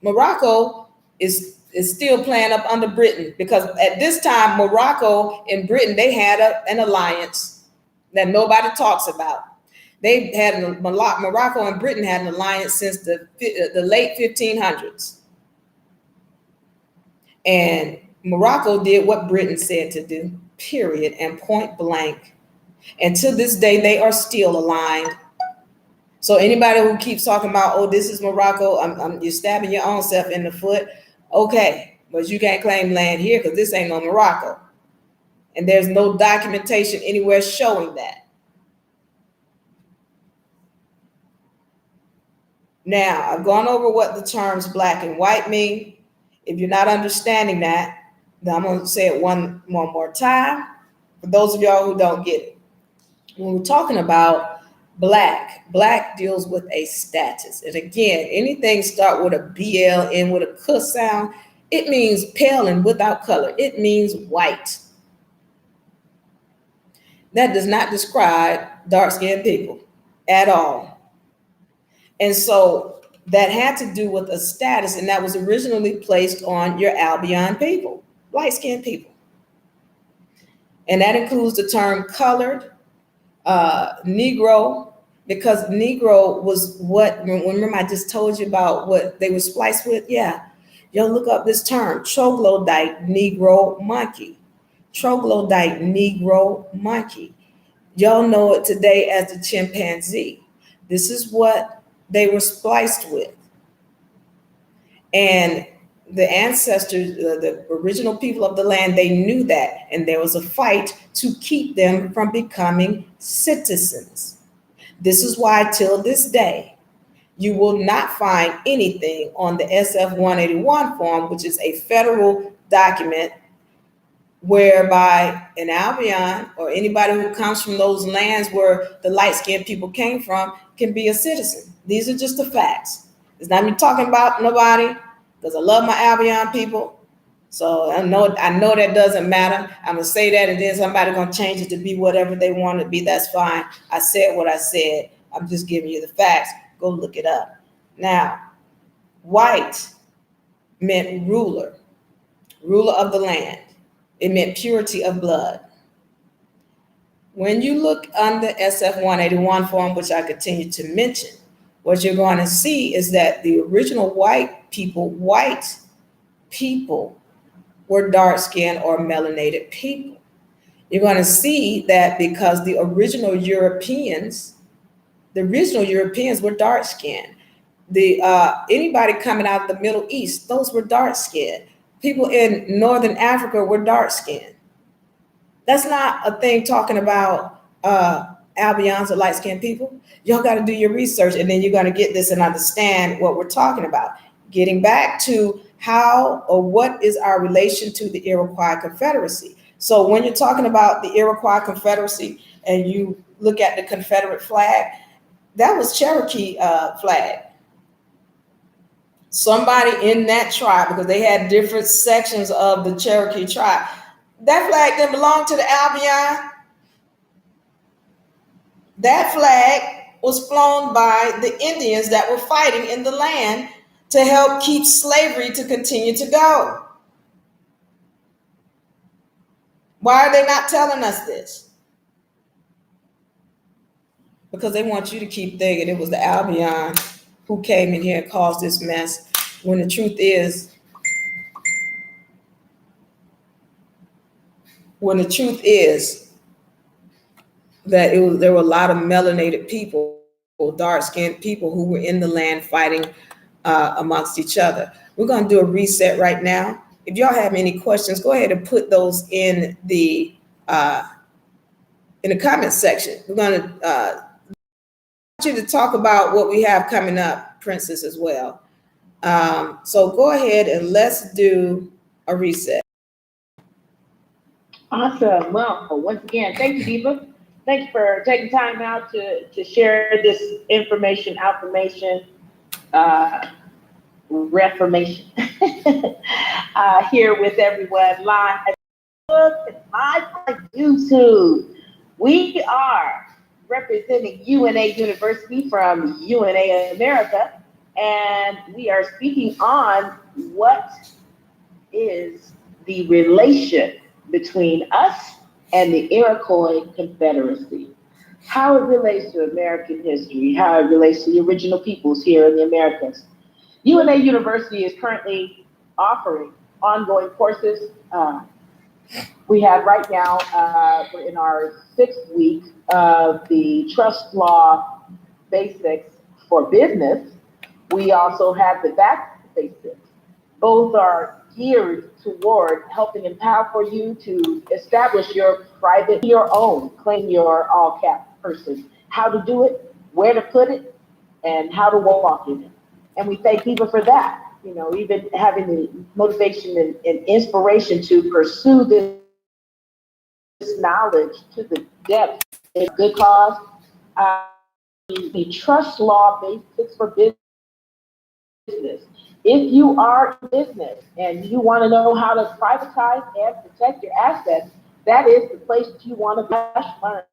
Morocco is still playing up under Britain because at this time, Morocco and Britain, they had an alliance that nobody talks about. They had Morocco and Britain had an alliance since the late 1500s. And Morocco did what Britain said to do, period, and point blank. And to this day, they are still aligned. So anybody who keeps talking about, oh, this is Morocco, you're stabbing your own self in the foot. Okay, but you can't claim land here because this ain't no Morocco. And there's no documentation anywhere showing that. Now, I've gone over what the terms black and white mean. If you're not understanding that, then I'm going to say it one more time for those of y'all who don't get it. When we're talking about black deals with a status. And again, anything start with a BL, end with a K sound, it means pale and without color. It means white. That does not describe dark-skinned people at all. And so that had to do with a status, and that was originally placed on your Albion people, light-skinned people. And that includes the term colored, Negro, because Negro was what, remember I just told you about what they were spliced with? Yeah. Y'all look up this term, troglodyte Negro monkey. Troglodyte Negro monkey. Y'all know it today as the chimpanzee. This is what they were spliced with. And the ancestors, the original people of the land, they knew that. And there was a fight to keep them from becoming citizens. This is why, till this day, you will not find anything on the SF 181 form, which is a federal document whereby an Albion or anybody who comes from those lands where the light-skinned people came from can be a citizen. These are just the facts. It's not me talking about nobody, because I love my Albion people. So I know that doesn't matter. I'm gonna say that, and then somebody gonna change it to be whatever they want to be. That's fine. I said what I said. I'm just giving you the facts. Go look it up. Now, white meant ruler, ruler of the land. It meant purity of blood. When you look under SF 181 form, which I continue to mention, what you're going to see is that the original white people were dark-skinned or melanated people. You're going to see that because the original Europeans were dark-skinned. Anybody coming out of the Middle East, those were dark-skinned. People in Northern Africa were dark-skinned. That's not a thing talking about Albions or light-skinned people. Y'all got to do your research, and then you're going to get this and understand what we're talking about. Getting back to how or what is our relation to the Iroquois Confederacy. So when you're talking about the Iroquois Confederacy and you look at the Confederate flag, that was Cherokee flag. Somebody in that tribe, because they had different sections of the Cherokee tribe, that flag didn't belong to the Albion. That flag was flown by the Indians that were fighting in the land to help keep slavery to continue to go. Why are they not telling us this? Because they want you to keep thinking it was the Albion who came in here and caused this mess, when the truth is, that there were a lot of melanated people, dark-skinned people who were in the land fighting amongst each other. We're going to do a reset right now. If y'all have any questions, go ahead and put those in the comment section. We're going to want you to talk about what we have coming up, Princess, as well. So go ahead and let's do a reset. Awesome. Well, once again, thank you, Diva. Thanks for taking time out to share this information, reformation here with everyone live and live on YouTube. We are representing UNA University from UNA America, and we are speaking on what is the relation between us and the Iroquois Confederacy, how it relates to American history, how it relates to the original peoples here in the Americas. UNA University is currently offering ongoing courses. We have right now, we're in our 6th week of the Trust Law Basics for Business. We also have the Back Basics. Both are geared toward helping empower you to establish your own, claim your all cap person, how to do it, where to put it, and how to walk in it. And we thank people for that, even having the motivation and inspiration to pursue this knowledge to the depth. It's a good cause. The Trust Law Basics for Business. If you are in business and you want to know how to privatize and protect your assets, that is the place you want to learn.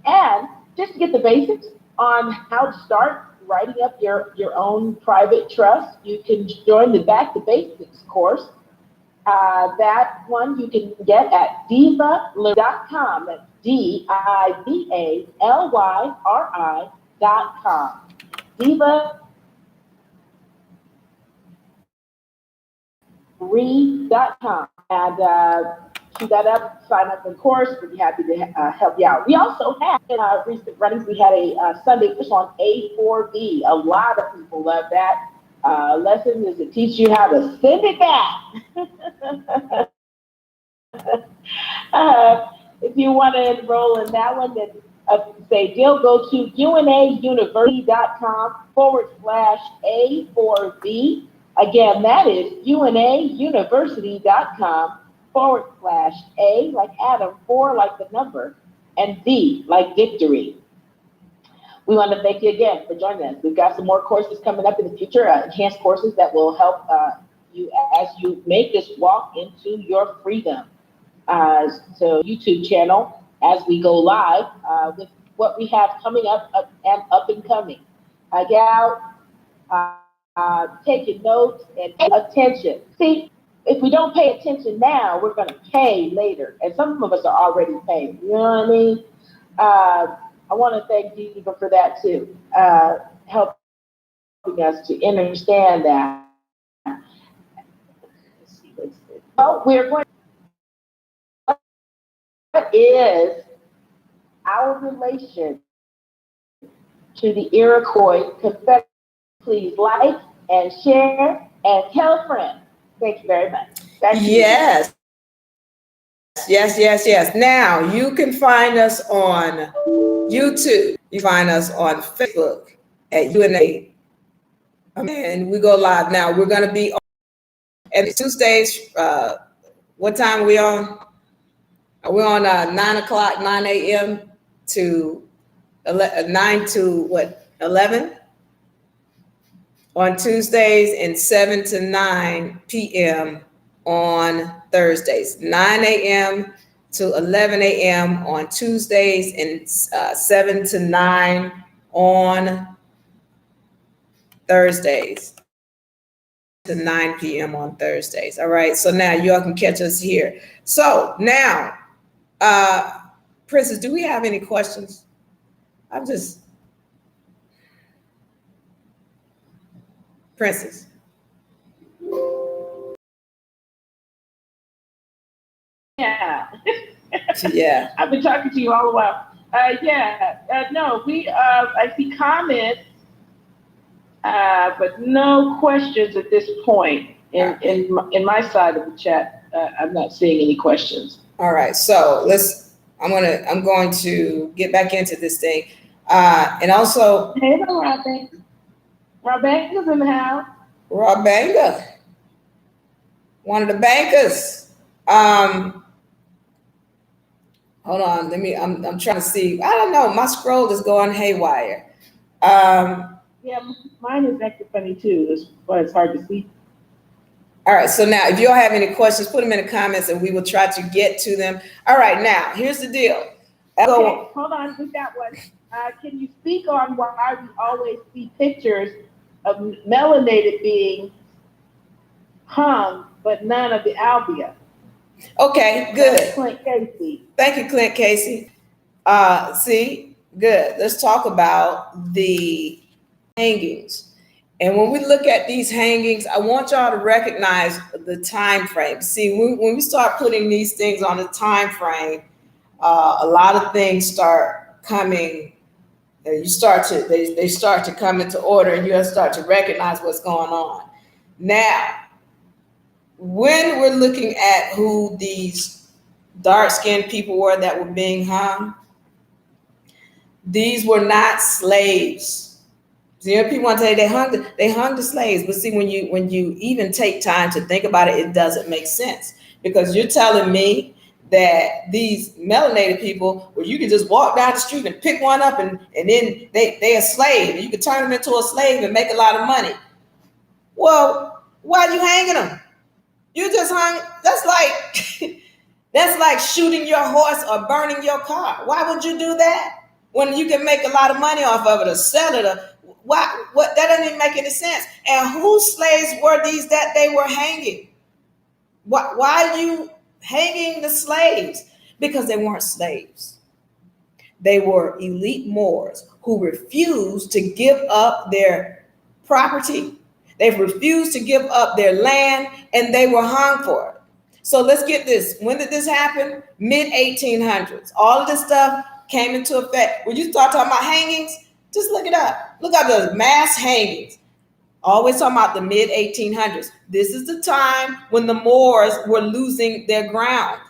And just to get the basics on how to start writing up your own private trust, you can join the Back to Basics course. That one you can get at divalyri.com. That's DIVALYRI.com. divalyri.com. And shoot that up, sign up for the course. We'd be happy to help you out. We also have in our recent runnings, we had a Sunday push on A4B. A lot of people love that. Lesson is to teach you how to send it back. If you want to enroll in that one, then say deal, go to unauniversity.com/A4B. Again, that is unauniversity.com/A, like Adam, 4 like the number, and V like victory. We want to thank you again for joining us. We've got some more courses coming up in the future, enhanced courses that will help you as you make this walk into your freedom. So YouTube channel as we go live with what we have coming up and up and coming. Get out, taking notes and pay attention. See, if we don't pay attention now, we're going to pay later. And some of us are already paying. You know what I mean? I want to thank Diva for that too, helping us to understand that. Well, we're going. What is our relation to the Iroquois Confederate? Please like and share and tell a friend. Thank you very much. Yes. Now you can find us on YouTube. You find us on Facebook at UNA. And we go live now. We're going to be on every Tuesdays. What time are we on? We're on 9 o'clock, 9 a.m. to 9 to 11 on Tuesdays, and 7 to 9 p.m. on Thursdays. 9 a.m. to 11 a.m. on Tuesdays, and 7 to 9 on Thursdays. To 9 p.m. on Thursdays. All right. So now y'all can catch us here. So now, Princess, do we have any questions? Princess. Yeah. Yeah. I've been talking to you all a while. No, I see comments, but no questions at this point in my side of the chat. I'm not seeing any questions. All right. So I'm going to get back into this thing. And also. Hey, Rob Banga. Rob Banga's in the house. Rob Banga. One of the bankers. Hold on. I'm trying to see. I don't know. My scroll is going haywire. Yeah, mine is acting funny too. That's why it's hard to see. All right, so now if you all have any questions, put them in the comments and we will try to get to them. All right, now here's the deal. Okay, hold on with that one. Can you speak on why we always see pictures of melanated beings hung, but none of the albia? Okay, good. Clint Casey. Thank you, Clint Casey. See, good. Let's talk about the hangings. And when we look at these hangings, I want y'all to recognize the time frame. See, when we start putting these things on the time frame, a lot of things start coming. They start to come into order, and you start to recognize what's going on. Now, when we're looking at who these dark-skinned people were that were being hung, these were not slaves. See, people want to say they hung the slaves, but see, when you even take time to think about it, it doesn't make sense, because you're telling me that these melanated people, where you can just walk down the street and pick one up and then they're a slave, and you can turn them into a slave and make a lot of money. Well, why are you hanging them? You just hung. That's like shooting your horse or burning your car. Why would you do that when you can make a lot of money off of it or sell it? That doesn't even make any sense. And whose slaves were these that they were hanging? Why are you hanging the slaves? Because they weren't slaves. They were elite Moors who refused to give up their property. They refused to give up their land, and they were hung for it. So let's get this. When did this happen? Mid 1800s. All of this stuff came into effect. When you start talking about hangings, just look it up. Look up the mass hangings. Always talking about the mid 1800s. This is the time when the Moors were losing their ground.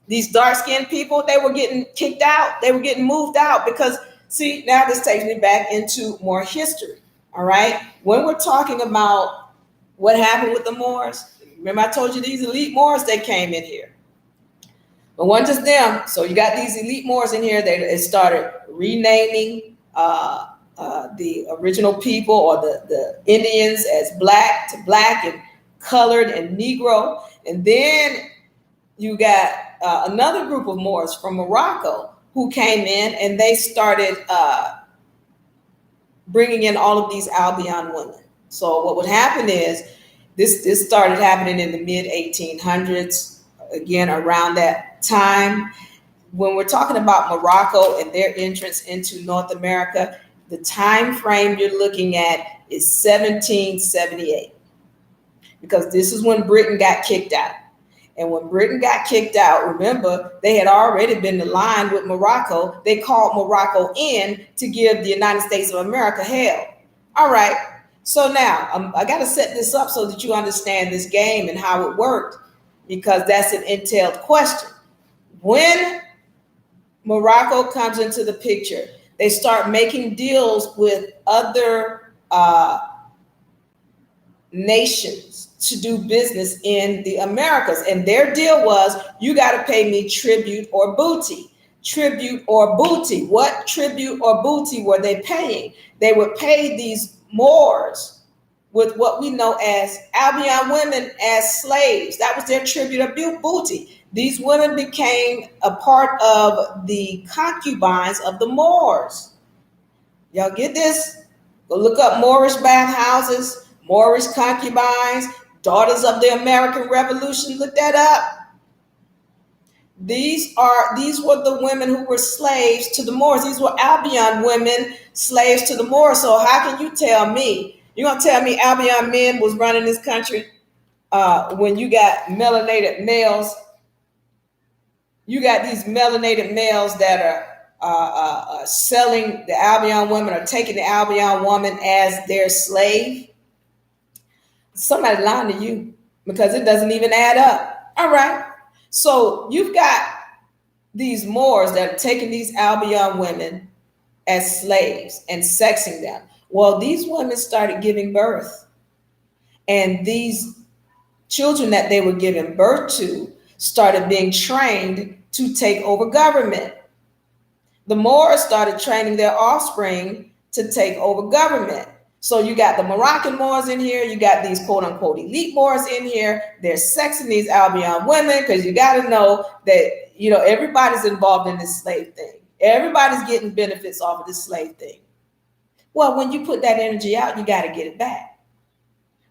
These dark-skinned people, they were getting kicked out. They were getting moved out because, see, now this takes me back into more history. All right. When we're talking about what happened with the Moors, remember I told you these elite Moors, they came in here. But wasn't just them. So you got these elite Moors in here. They started renaming the original people or the Indians as black to black and colored and Negro. And then you got another group of Moors from Morocco who came in and they started bringing in all of these Albion women. So what would happen is this started happening in the mid 1800s, again, around that time. When we're talking about Morocco and their entrance into North America, the time frame you're looking at is 1778, because this is when Britain got kicked out. And when Britain got kicked out, remember, they had already been aligned with Morocco. They called Morocco in to give the United States of America hell. All right. So now I got to set this up so that you understand this game and how it worked, because that's an entailed question. When Morocco comes into the picture, they start making deals with other nations to do business in the Americas. And their deal was, you got to pay me tribute or booty. Tribute or booty. What tribute or booty were they paying? They would pay these Moors with what we know as Albion women as slaves. That was their tribute or booty. These women became a part of the concubines of the Moors. Y'all get this? Go look up Moorish bathhouses, Moorish concubines, daughters of the American Revolution. Look that up. These were the women who were slaves to the Moors. These were Albion women, slaves to the Moors. So how can you tell me? You're gonna tell me Albion men was running this country when you got melanated males? You got these melanated males that are selling the Albion women or taking the Albion woman as their slave. Somebody lying to you, because it doesn't even add up. All right. So you've got these Moors that are taking these Albion women as slaves and sexing them. Well, these women started giving birth, and these children that they were giving birth to started being trained to take over government. The Moors started training their offspring to take over government. So you got the Moroccan Moors in here. You got these quote unquote elite Moors in here. They're sexing these Albion women, because you got to know that, everybody's involved in this slave thing. Everybody's getting benefits off of this slave thing. Well, when you put that energy out, you got to get it back.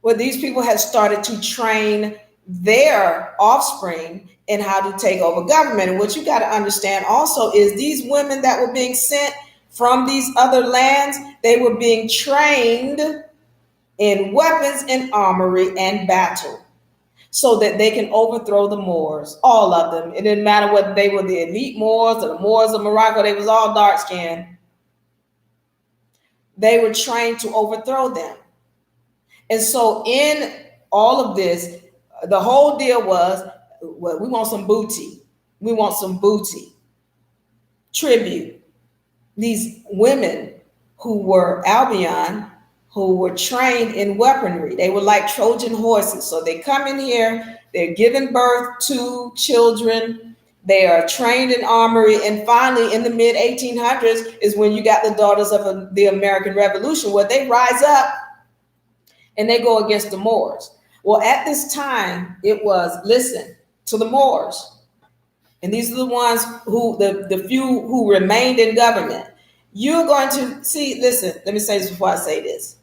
Well, these people have started to train their offspring in how to take over government. And what you got to understand also is these women that were being sent from these other lands, they were being trained in weapons and armory and battle so that they can overthrow the Moors, all of them. It didn't matter whether they were the elite Moors or the Moors of Morocco. They was all dark skinned. They were trained to overthrow them. And so in all of this, the whole deal was, well, we want some booty. We want some booty. Tribute. These women who were Albion, who were trained in weaponry, they were like Trojan horses. So they come in here, they're giving birth to children, they are trained in armory, and finally in the mid 1800s is when you got the daughters of the American Revolution, where they rise up and they go against the Moors. Well, at this time, it was, listen to the Moors. And these are the ones who, the few who remained in government. You're going to see, listen, let me say this before I say this.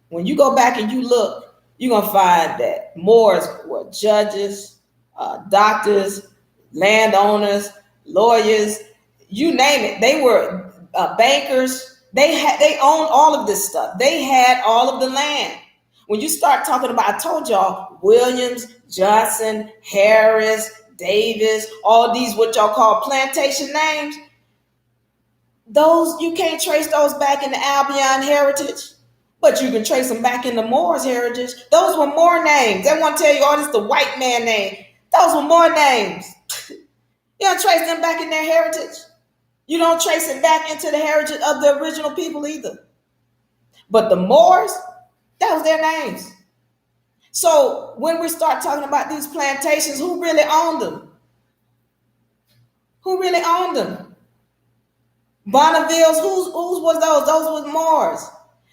When you go back and you look, you're going to find that Moors were judges, doctors, landowners, lawyers, you name it. They were bankers. They owned all of this stuff. They had all of the land. When you start talking about, I told y'all, Williams, Johnson, Harris, Davis, all these what y'all call plantation names, those you can't trace those back in the Albion heritage, but you can trace them back in the Moors heritage. Those were Moor names. They want to tell you, oh, this is the white man name. Those were Moor names. You don't trace them back in their heritage. You don't trace it back into the heritage of the original people either. But the Moors, that was their names. So when we start talking about these plantations, who really owned them? Who really owned them? Bonnevilles, whose was those? Those were Moors.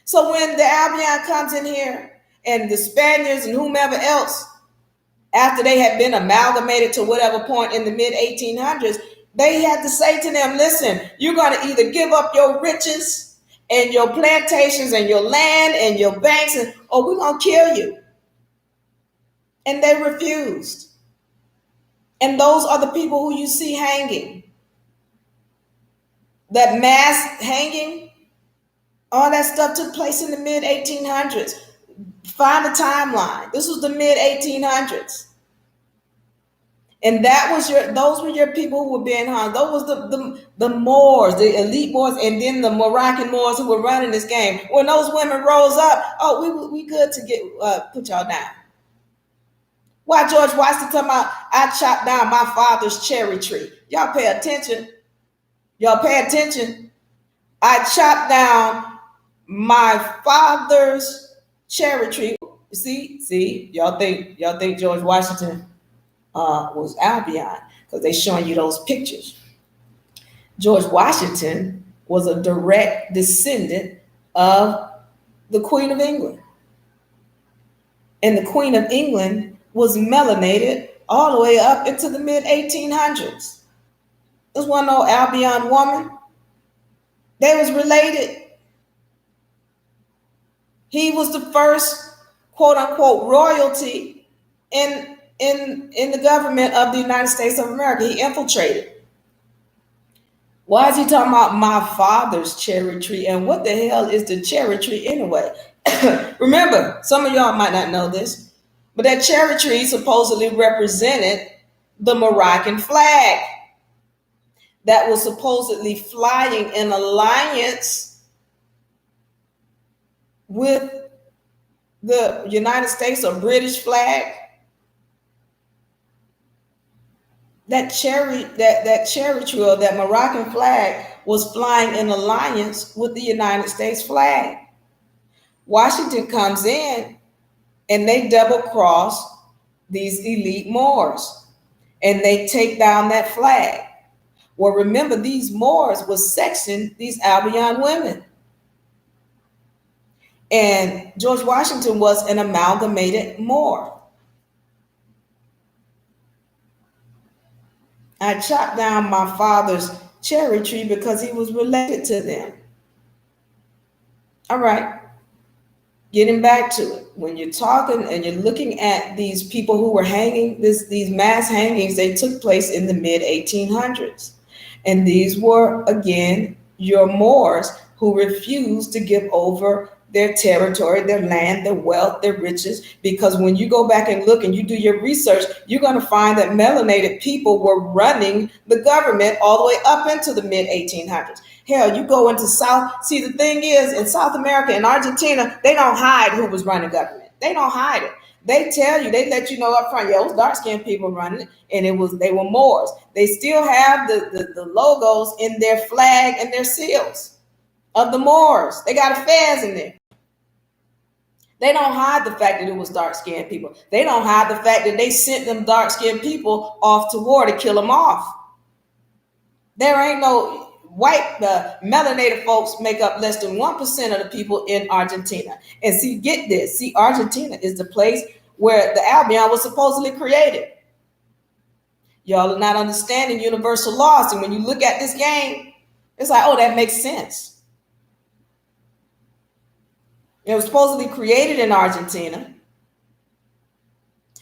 So when the Albion comes in here and the Spaniards and whomever else, after they had been amalgamated to whatever point in the mid 1800s, they had to say to them, listen, you're going to either give up your riches and your plantations and your land and your banks, or we're going to kill you. And they refused. And those are the people who you see hanging. That mass hanging, all that stuff took place in the mid 1800s. Find the timeline. This was the mid 1800s. And those were your people who were being hung. Those was the Moors, the elite Moors, and then the Moroccan Moors who were running this game. When those women rose up, oh, we good to get put y'all down. Why George Washington talking about, I chopped down my father's cherry tree? Y'all pay attention. Y'all pay attention. I chopped down my father's cherry tree. See, y'all think George Washington was Albion because they're showing you those pictures. George Washington was a direct descendant of the Queen of England. And the Queen of England was melanated all the way up into the mid 1800s. This wasn't no Albion woman. They was related. He was the first quote unquote royalty in the government of the United States of America. He infiltrated. Why is he talking about my father's cherry tree? And what the hell is the cherry tree anyway? Remember, some of y'all might not know this, but that cherry tree supposedly represented the Moroccan flag that was supposedly flying in alliance with the United States or British flag. That cherry tree or that Moroccan flag was flying in alliance with the United States flag. Washington comes in and they double cross these elite Moors and they take down that flag. Well, remember, these Moors was sexing these Albion women. And George Washington was an amalgamated Moor. I chopped down my father's cherry tree because he was related to them. All right. Getting back to it. When you're talking and you're looking at these people who were hanging, these mass hangings, they took place in the mid 1800s. And these were, again, your Moors who refused to give over their territory, their land, their wealth, their riches, because when you go back and look and you do your research, you're going to find that melanated people were running the government all the way up into the mid 1800s. Hell, you go into South. See, the thing is, in South America, in Argentina, they don't hide who was running government. They don't hide it. They tell you, they let you know up front, yeah, it was dark-skinned people running it, and they were Moors. They still have the logos in their flag and their seals of the Moors. They got a fez in there. They don't hide the fact that it was dark-skinned people. They don't hide the fact that they sent them dark-skinned people off to war to kill them off. There ain't no white, melanated folks make up less than 1% of the people in Argentina. And see, get this. See, Argentina is the place where the Albion was supposedly created. Y'all are not understanding universal laws. And when you look at this game, it's like, oh, that makes sense. It was supposedly created in Argentina.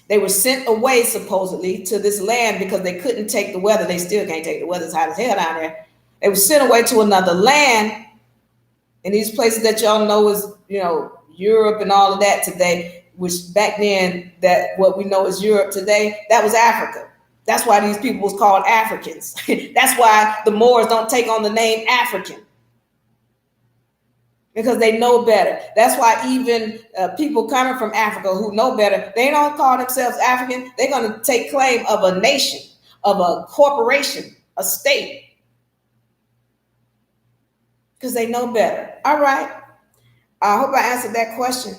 They were sent away, supposedly, to this land because they couldn't take the weather. They still can't take the weather. It's hot as hell down there. They were sent away to another land. And these places that y'all know is, Europe and all of that today, which back then, that what we know as Europe today, that was Africa. That's why these people was called Africans. That's why the Moors don't take on the name African, because they know better. That's why even people coming from Africa who know better, they don't call themselves African. They're going to take claim of a nation, of a corporation, a state, because they know better. All right. I hope I answered that question,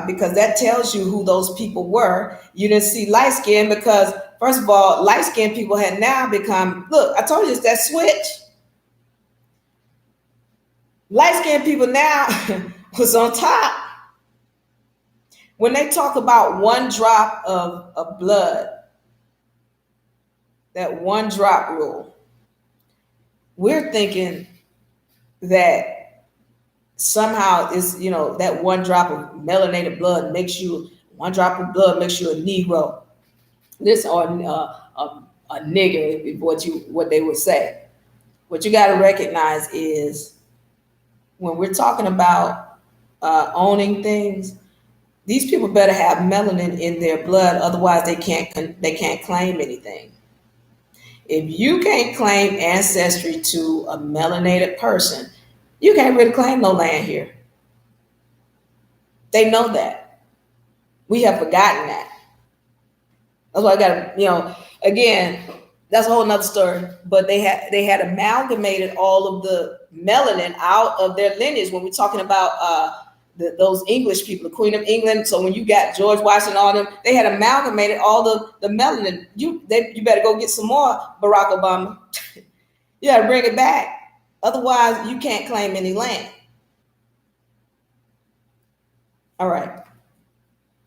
because that tells you who those people were. You didn't see light skin because, first of all, light skinned people had now become, look, I told you it's that switch. Light skinned people now was on top. When they talk about one drop of blood, that one drop rule, we're thinking that somehow is, that one drop of melanated blood makes you, one drop of blood makes you a Negro. This or a nigger is what they would say. What you got to recognize is when we're talking about owning things, these people better have melanin in their blood, otherwise they can't claim anything. If you can't claim ancestry to a melanated person, you can't really claim no land here. They know that. We have forgotten that. That's why I gotta, again, that's a whole nother story. But they had amalgamated all of the melanin out of their lineage when we're talking about those English people, the Queen of England. So when you got George Washington, all them, they had amalgamated all the melanin. You better go get some more, Barack Obama. You gotta bring it back. Otherwise, you can't claim any land. All right.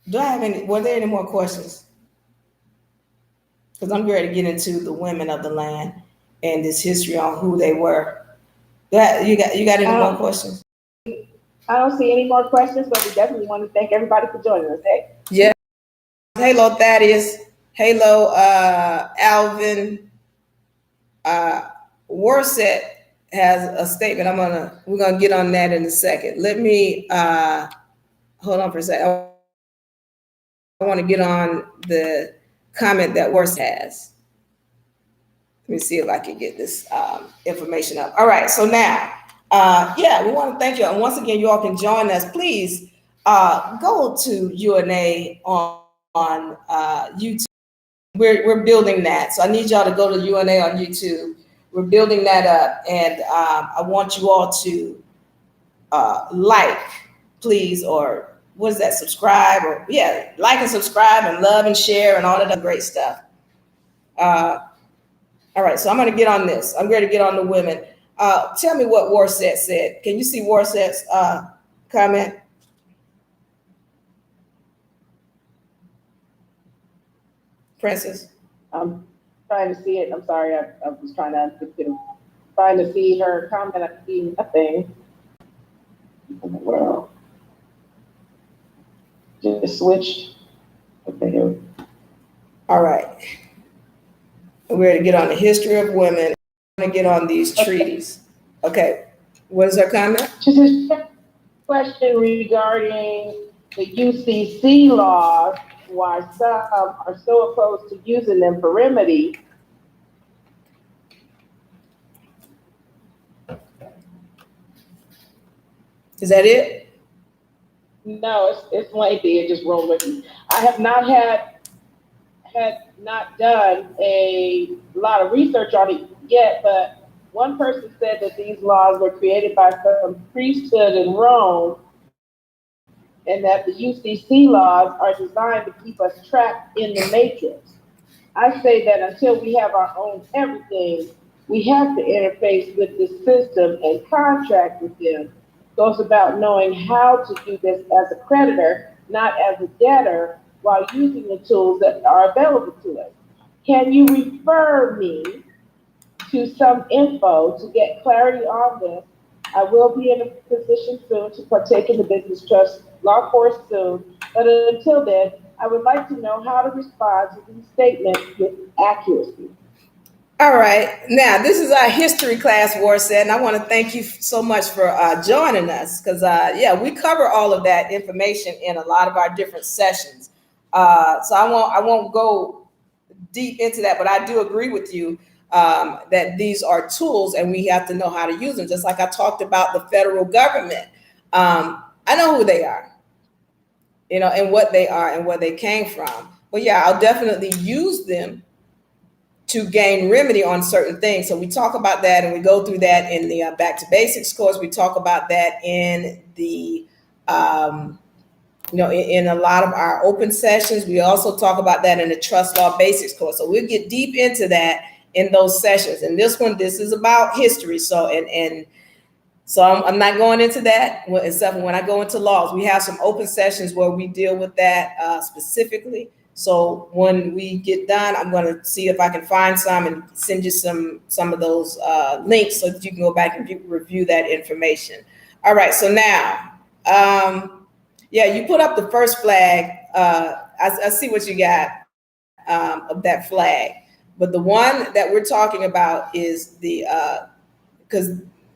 Were there any more questions? Because I'm ready to get into the women of the land and this history on who they were. You got any more questions? I don't see any more questions, but we definitely want to thank everybody for joining us. Hey? Yeah. Hello, Thaddeus. Hello, Alvin. Worset has a statement. We're gonna get on that in a second. Let me hold on for a second. I want to get on the comment that Worset has. Let me see if I can get this information up. All right, so now, we want to thank you. And once again, you all can join us. Please go to UNA on YouTube. We're building that. So I need y'all to go to UNA on YouTube. We're building that up. And I want you all to like, please, or what is that, subscribe, or like and subscribe and love and share and all of that great stuff. All right, so I'm going to get on this. I'm ready to get on the women. Tell me what Worset said. Can you see Worset's comment? Princess? I'm trying to see it. I'm sorry. I was trying to see her comment. I see nothing in the world. Just switched. Okay, here. All right. We're going to get on the history of women. We're going to get on these treaties. Okay. What is her comment? Just a question regarding the UCC laws, why some are so opposed to using them for remedy. Is that it? No, it's lengthy. It just rolled with me. I have not not done a lot of research on it yet, but one person said that these laws were created by some priesthood in Rome, and that the UCC laws are designed to keep us trapped in the matrix. I say that until we have our own everything, we have to interface with this system and contract with them. So it's about knowing how to do this as a creditor, not as a debtor, while using the tools that are available to us. Can you refer me to some info to get clarity on this? I will be in a position soon to partake in the business trust law course soon, but until then, I would like to know how to respond to these statements with accuracy. All right. Now, this is our history class, Warset, and I want to thank you so much for joining us because, yeah, we cover all of that information in a lot of our different sessions. So I won't go deep into that, but I do agree with you that these are tools and we have to know how to use them. Just like I talked about the federal government, I know who they are, and what they are and where they came from. But yeah, I'll definitely use them to gain remedy on certain things. So we talk about that and we go through that in the Back to Basics course. We talk about that in the in a lot of our open sessions. We also talk about that in the Trust Law Basics course. So we'll get deep into that in those sessions. And this is about history. So I'm not going into that, except when I go into laws. We have some open sessions where we deal with that specifically. So when we get done, I'm going to see if I can find some and send you some of those links so that you can go back and review that information. All right. So now, yeah, you put up the first flag. I see what you got of that flag, but the one that we're talking about is the because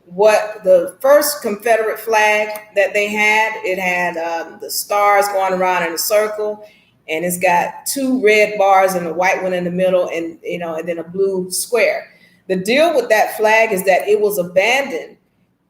what the first Confederate flag that they had, it had the stars going around in a circle, and it's got two red bars and a white one in the middle, and and then a blue square. The deal with that flag is that it was abandoned,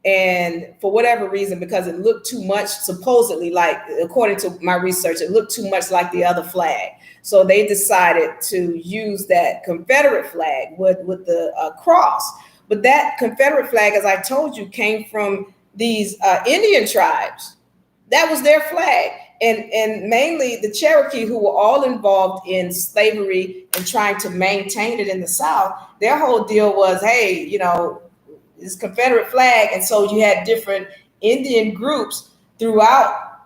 and for whatever reason, because it looked too much, supposedly, like according to my research, it looked too much like the other flag. So they decided to use that Confederate flag with the cross. But that Confederate flag, as I told you, came from these Indian tribes. That was their flag. And mainly the Cherokee, who were all involved in slavery and trying to maintain it in the South, their whole deal was, hey, this Confederate flag. And so you had different Indian groups throughout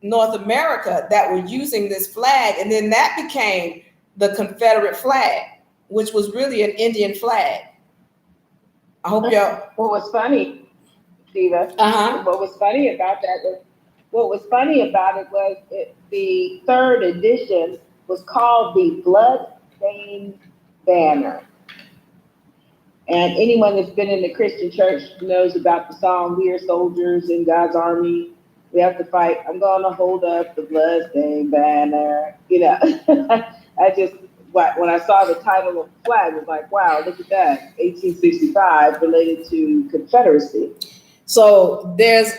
North America that were using this flag. And then that became the Confederate flag, which was really an Indian flag. I hope y'all. What was funny, Diva? What was funny about that? What was funny about it was the third edition was called the Blood-Stained Banner. And anyone that's been in the Christian church knows about the song, "We are soldiers in God's army. We have to fight. I'm going to hold up the blood-stained banner." When I saw the title of the flag, I was like, wow, look at that. 1865 related to Confederacy. So there's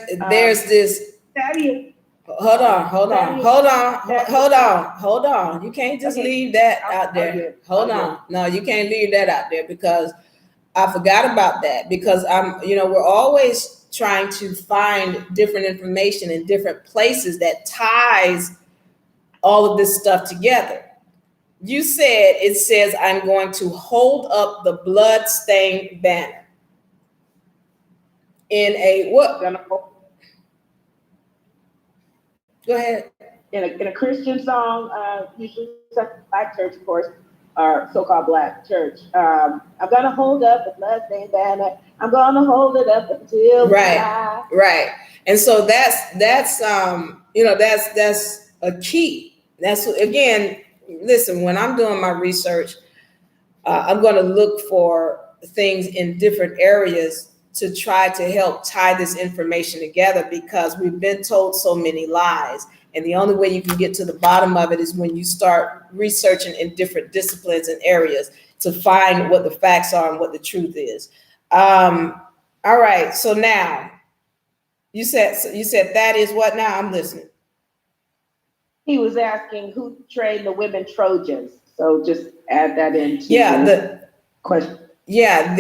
this. Hold on. You can't just leave that out there. Hold on. No, you can't leave that out there because I forgot about that, because we're always trying to find different information in different places that ties all of this stuff together. You said it says, I'm going to hold up the blood-stained banner in a what? Go ahead. In a Christian song, usually Black church, of course, or so-called Black church. I'm gonna hold up the blood-stained banner. I'm gonna hold it up until right. And so that's a key. That's, again, listen. When I'm doing my research, I'm going to look for things in different areas to try to help tie this information together, because we've been told so many lies. And the only way you can get to the bottom of it is when you start researching in different disciplines and areas to find what the facts are and what the truth is. All right. So now you said that is what now? I'm listening. He was asking who trained the women Trojans. So just add that into the question. Yeah,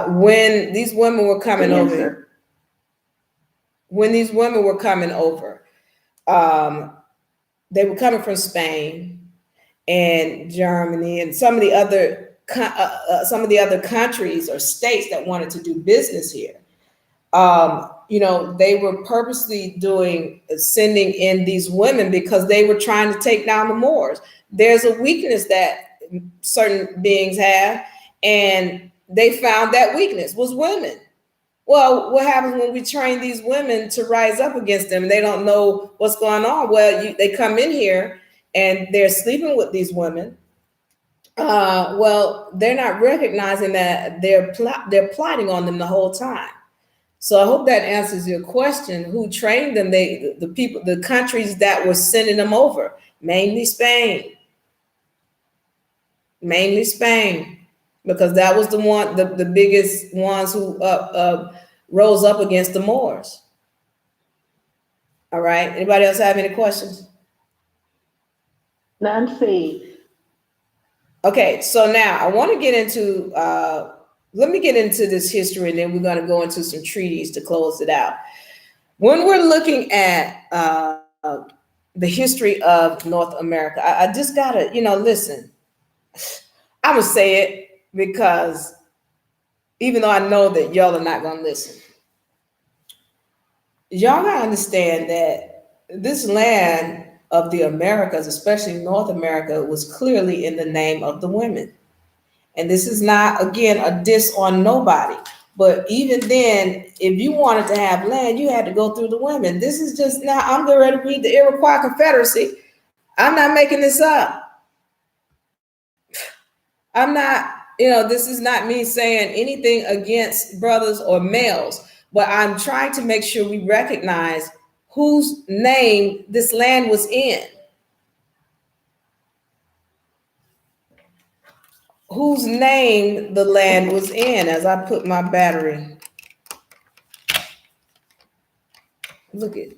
when these women were coming over, they were coming from Spain and Germany and some of the other countries or states that wanted to do business here. They were purposely sending in these women because they were trying to take down the Moors. There's a weakness that certain beings have, and they found that weakness was women. Well, what happens when we train these women to rise up against them? They don't know what's going on. Well, they come in here and they're sleeping with these women. Well, they're not recognizing that they're plotting on them the whole time. So I hope that answers your question. Who trained them? The people, the countries that were sending them over, mainly Spain, because that was the biggest ones who rose up against the Moors. All right. Anybody else have any questions? Nancy. Okay, so now I want to get into let me get into this history, and then we're going to go into some treaties to close it out. When we're looking at the history of North America, I just gotta, listen. I'm gonna say it because even though I know that y'all are not gonna listen, y'all gotta understand that this land of the Americas, especially North America, was clearly in the name of the women. And this is not, again, a diss on nobody. But even then, if you wanted to have land, you had to go through the women. This is just now, I'm getting ready to read the Iroquois Confederacy. I'm not making this up. I'm not, this is not me saying anything against brothers or males, but I'm trying to make sure we recognize whose name this land was in. Whose name the land was in as I put my battery. Look at.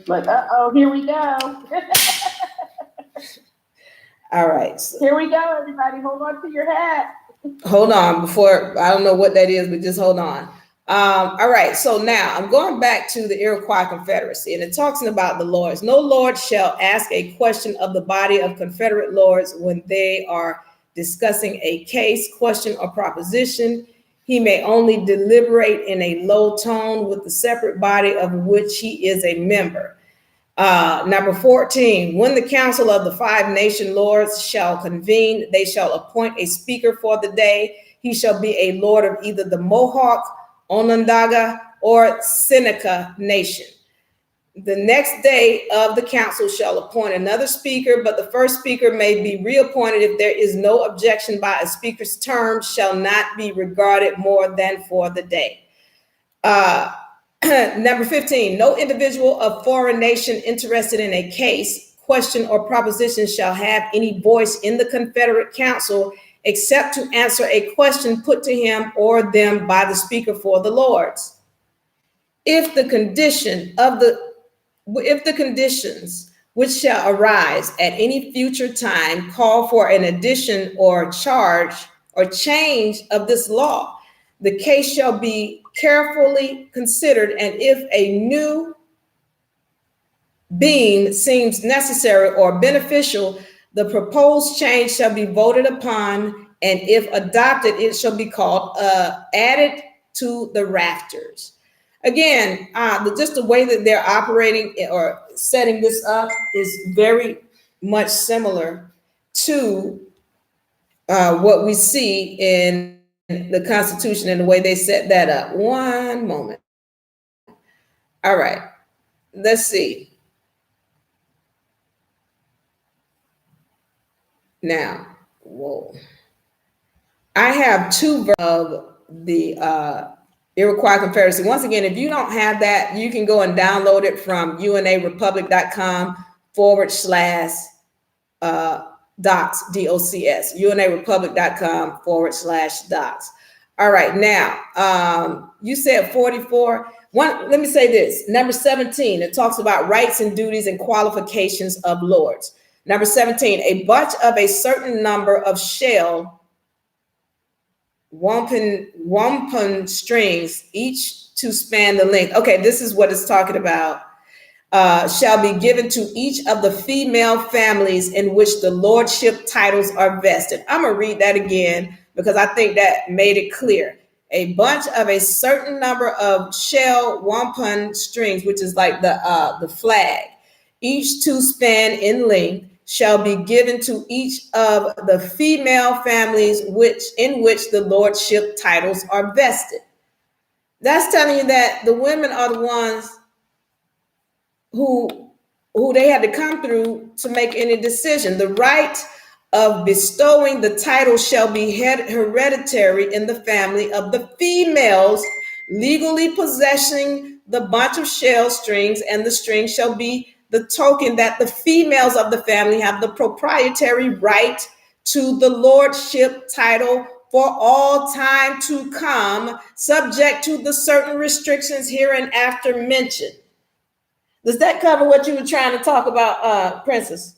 Like, here we go. All right. So, here we go, everybody. Hold on to your hat. Hold on before, I don't know what that is, but just hold on. All right. So now I'm going back to the Iroquois Confederacy, and it talks about the lords. No lord shall ask a question of the body of Confederate lords when they are discussing a case, question, or proposition. He may only deliberate in a low tone with the separate body of which he is a member. Number 14, when the council of the 5 nation lords shall convene, they shall appoint a speaker for the day. He shall be a lord of either the Mohawk, Onondaga, or Seneca nation. The next day of the council shall appoint another speaker, but the first speaker may be reappointed if there is no objection by a speaker's term shall not be regarded more than for the day. Number 15, no individual of foreign nation interested in a case, question, or proposition shall have any voice in the Confederate Council except to answer a question put to him or them by the speaker for the lords. If the conditions which shall arise at any future time call for an addition or charge or change of this law, the case shall be carefully considered, and if a new being seems necessary or beneficial, the proposed change shall be voted upon, and if adopted, it shall be called added to the rafters. Again, just the way that they're operating or setting this up is very much similar to what we see in the Constitution and the way they set that up. One moment. All right, let's see. Now, whoa. I have 2 of the Iroquois Confederacy. Once again, if you don't have that, you can go and download it from unarepublic.com/docs, DOCS, unarepublic.com/docs. All right, now, you said 44. Let me say this. Number 17, it talks about rights and duties and qualifications of lords. Number 17, a bunch of a certain number of shell wampum strings, each to span the length. Okay, this is what it's talking about. Shall be given to each of the female families in which the lordship titles are vested. I'm going to read that again because I think that made it clear. A bunch of a certain number of shell wampum strings, which is like the flag, each to span in length, shall be given to each of the female families in which the lordship titles are vested. That's telling you that the women are the ones who they had to come through to make any decision. The right of bestowing the title shall be hereditary in the family of the females legally possessing the bunch of shell strings, and the string shall be the token that the females of the family have the proprietary right to the lordship title for all time to come, subject to the certain restrictions hereinafter mentioned. Does that cover what you were trying to talk about, Princess?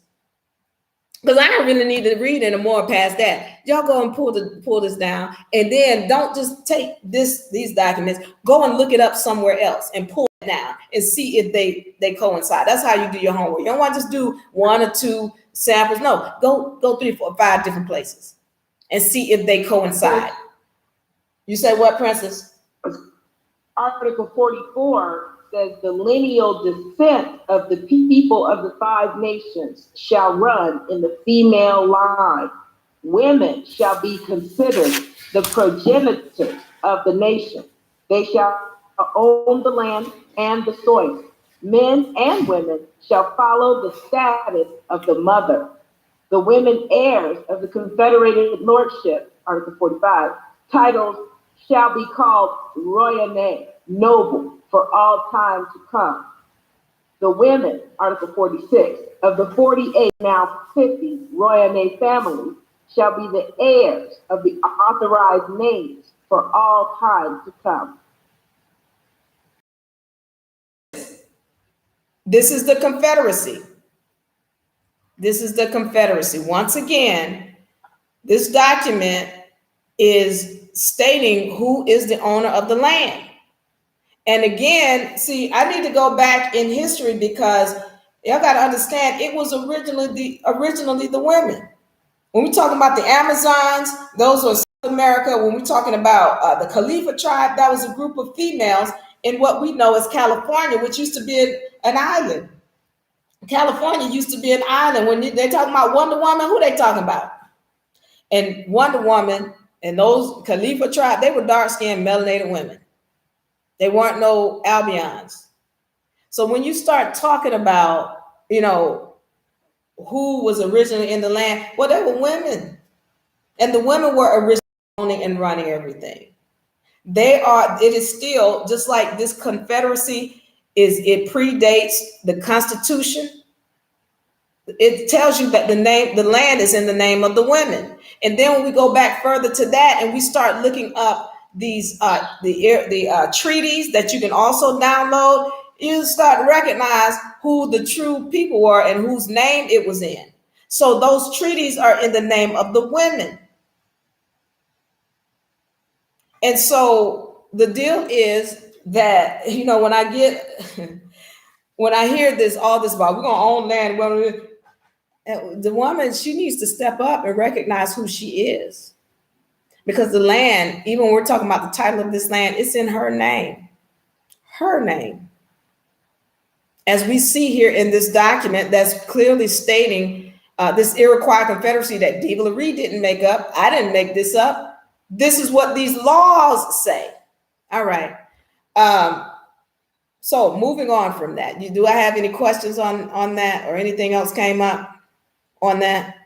Because I don't really need to read anymore past that. Y'all go and pull this down, and then don't just take these documents. Go and look it up somewhere else and pull it down and see if they coincide. That's how you do your homework. You don't want to just do one or two samples. No, go 3, 4, 5 different places and see if they coincide. You said what, Princess? Article 44 says the lineal descent of the people of the 5 nations shall run in the female line. Women shall be considered the progenitors of the nation. They shall own the land and the soil. Men and women shall follow the status of the mother. The women heirs of the Confederate lordship, Article 45, titles shall be called royale, noble, for all time to come. The women, Article 46, of the 48, now 50 royale families shall be the heirs of the authorized names for all time to come. This is the Confederacy. This is the Confederacy. Once again, this document is stating who is the owner of the land. And again, see, I need to go back in history because y'all got to understand it was originally the women. When we're talking about the Amazons, those were South America. When we're talking about the Khalifa tribe, that was a group of females in what we know as California, which used to be an island. California used to be an island. When they're talking about Wonder Woman, who they talking about? And Wonder Woman and those Khalifa tribe, they were dark-skinned, melanated women. They weren't no Albions. So when you start talking about, who was originally in the land, well, they were women. And the women were originally owning and running everything. It is still, just like this Confederacy, it predates the Constitution. It tells you that the land is in the name of the women. And then when we go back further to that and we start looking up these the treaties that you can also download, you start to recognize who the true people were and whose name it was in. So those treaties are in the name of the women. And so the deal is that, when I hear all this about we're gonna own land, the woman, she needs to step up and recognize who she is. Because the land, even when we're talking about the title of this land, it's in her name. Her name. As we see here in this document that's clearly stating this Iroquois Confederacy that Diva LaRue didn't make up. I didn't make this up. This is what these laws say. All right. So moving on from that, do I have any questions on that or anything else came up on that?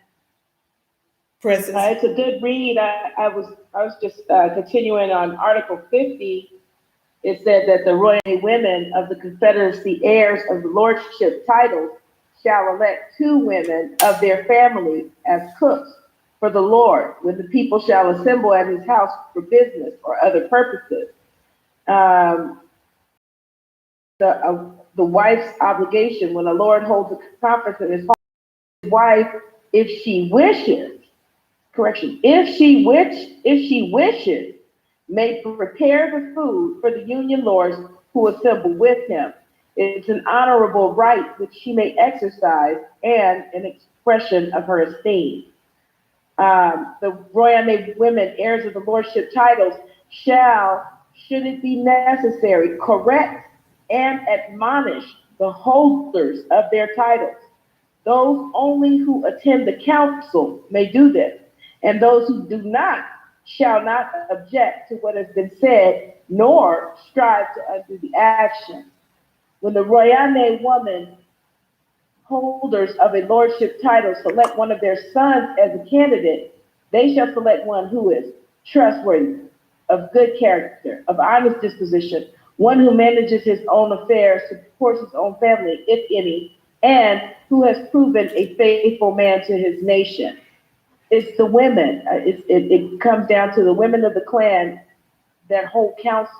Princess? It's a good read. I was just continuing on Article 50. It said that the royal women of the Confederacy heirs of the lordship titles shall elect 2 women of their family as cooks for the Lord, when the people shall assemble at his house for business or other purposes. The wife's obligation when the Lord holds a conference in his home, his wife, if she wishes, may prepare the food for the union lords who assemble with him. It's an honorable right which she may exercise and an expression of her esteem. The royal women, heirs of the lordship titles, shall, should it be necessary, correct and admonish the holders of their titles. Those only who attend the council may do this, and those who do not shall not object to what has been said, nor strive to undo the action. When the royale woman holders of a lordship title select one of their sons as a candidate, they shall select one who is trustworthy, of good character, of honest disposition, one who manages his own affairs, supports his own family, if any, and who has proven a faithful man to his nation. It's the women. It comes down to the women of the clan that hold counsel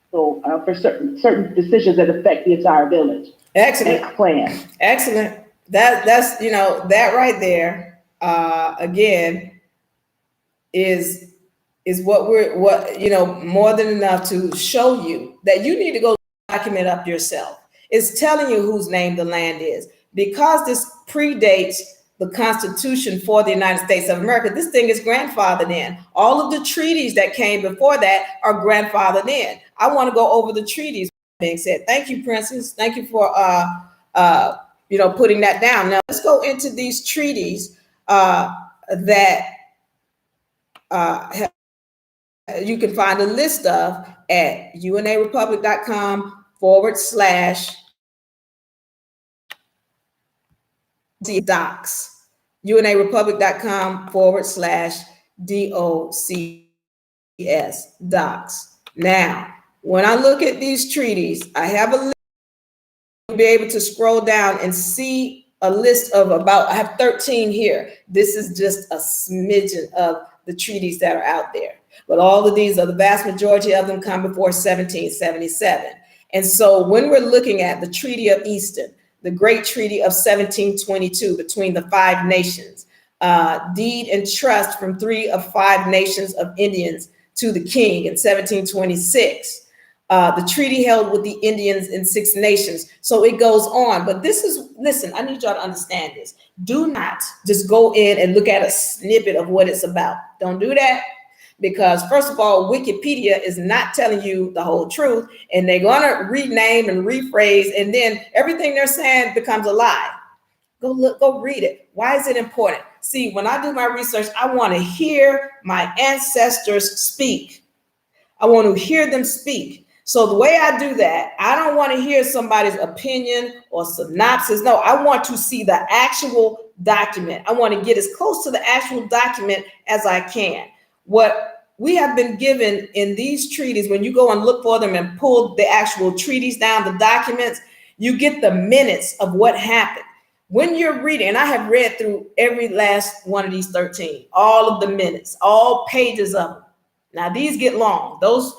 for certain decisions that affect the entire village. Excellent. Clan. Excellent. That's that right there. Again, is what more than enough to show you that you need to go document up yourself. It's telling you whose name the land is, because this predates the Constitution for the United States of America. This thing is grandfathered in. All of the treaties that came before that are grandfathered in. I want to go over the treaties. Being said, thank you, Princess. Thank you for putting that down. Now let's go into these treaties that you can find a list of at unarepublic.com/docs. unarepublic.com/docs docs. Now, when I look at these treaties, I have a list. You'll be able to scroll down and see a list of I have 13 here. This is just a smidgen of the treaties that are out there. But all of these, the vast majority of them come before 1777. And so when we're looking at the Treaty of Easton, the Great Treaty of 1722 between the 5 nations, deed and trust from 3 of 5 nations of Indians to the king in 1726. The treaty held with the Indians in 6 nations. So it goes on. But listen, I need y'all to understand this. Do not just go in and look at a snippet of what it's about. Don't do that. Because first of all, Wikipedia is not telling you the whole truth, and they're going to rename and rephrase, and then everything they're saying becomes a lie. Go read it. Why is it important? See, when I do my research, I want to hear my ancestors speak. I want to hear them speak. So the way I do that, I don't want to hear somebody's opinion or synopsis. No, I want to see the actual document. I want to get as close to the actual document as I can. What we have been given in these treaties, when you go and look for them and pull the actual treaties down, the documents, you get the minutes of what happened. When you're reading, and I have read through every last one of these 13, all of the minutes, all pages of them. Now these get long. Those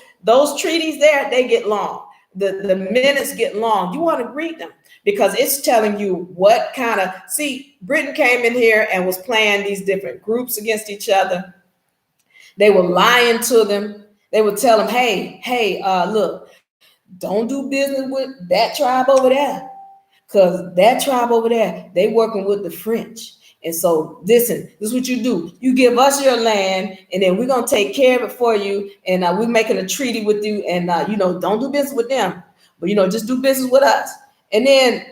treaties there, they get long. The minutes get long. You want to read them because it's telling you what kind of, Britain came in here and was playing these different groups against each other. They were lying to them. They would tell them, hey, look, don't do business with that tribe over there, because that tribe over there, they working with the French. And so listen, this is what you do. You give us your land, and then we're going to take care of it for you. And we're making a treaty with you. And, don't do business with them, but, just do business with us. And then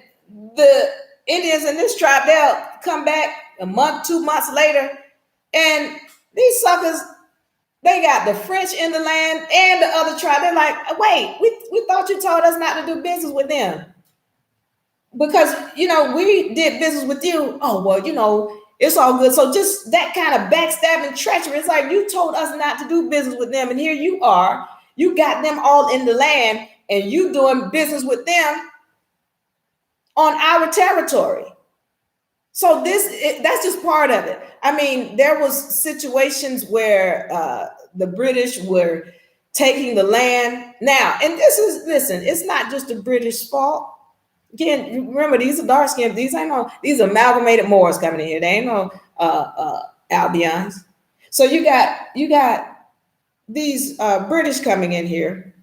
the Indians in this tribe, they'll come back a month, 2 months later. And these suckers, they got the French in the land and the other tribe. They're like, wait, we thought you told us not to do business with them. Because, we did business with you. Oh, well, it's all good. So just that kind of backstabbing treachery. It's like you told us not to do business with them. And here you are. You got them all in the land and you doing business with them on our territory. So that's just part of it. I mean, there was situations where the British were taking the land. Now, and it's not just the British fault. Again, remember, these are dark skinned. These amalgamated Moors coming in here. They ain't no Albions. So you got these British coming in here,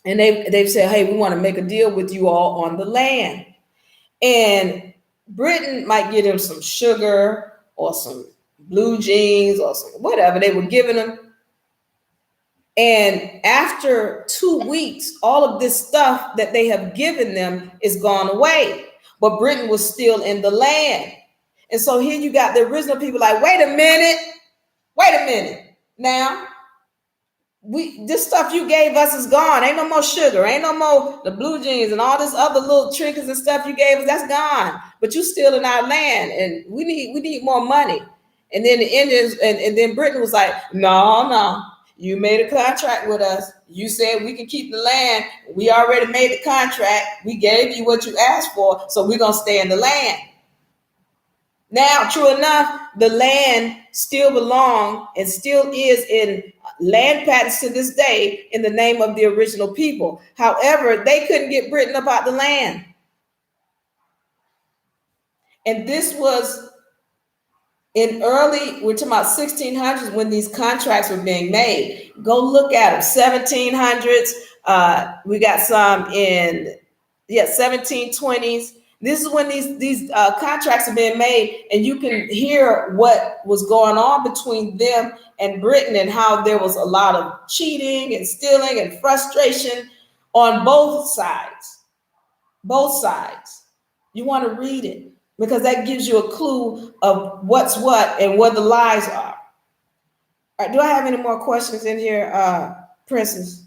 and they've said, hey, we want to make a deal with you all on the land. And Britain might give them some sugar or some blue jeans or some whatever they were giving them. And after 2 weeks, all of this stuff that they have given them is gone away. But Britain was still in the land. And so here you got the original people like, wait a minute. Now, this stuff you gave us is gone. Ain't no more sugar. Ain't no more the blue jeans and all this other little trinkets and stuff you gave us. That's gone. But you still in our land, and we need more money. And then the Indians and then Britain was like, no, you made a contract with us. You said we can keep the land. We already made the contract. We gave you what you asked for, so we're gonna stay in the land. Now, true enough, the land still belongs and still is in land patents to this day in the name of the original people. However, they couldn't get Britain up out the land. And this was we're talking about 1600s when these contracts were being made. Go look at them, 1700s. We got some in 1720s. This is when these contracts are being made, and you can hear what was going on between them and Britain, and how there was a lot of cheating and stealing and frustration on both sides. Both sides. You want to read it, because that gives you a clue of what's what and what the lies are. All right, do I have any more questions in here, Princess?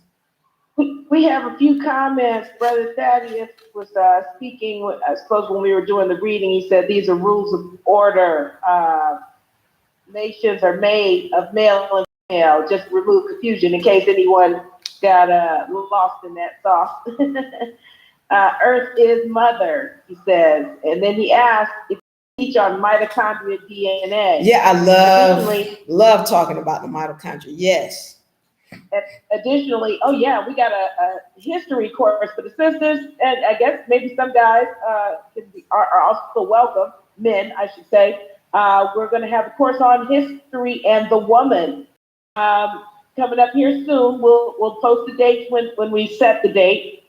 We have a few comments. Brother Thaddeus was speaking, I suppose when we were doing the reading, he said these are rules of order. Nations are made of male and female. Just remove confusion in case anyone got lost in that sauce. Earth is mother, he says. And then he asked if you teach on mitochondrial DNA. Yeah, I love talking about the mitochondria. Yes. Additionally, oh yeah, we got a history course for the sisters, and I guess maybe some guys are also welcome, men, I should say. We're going to have a course on history and the woman coming up here soon. We'll post the dates when we set the date.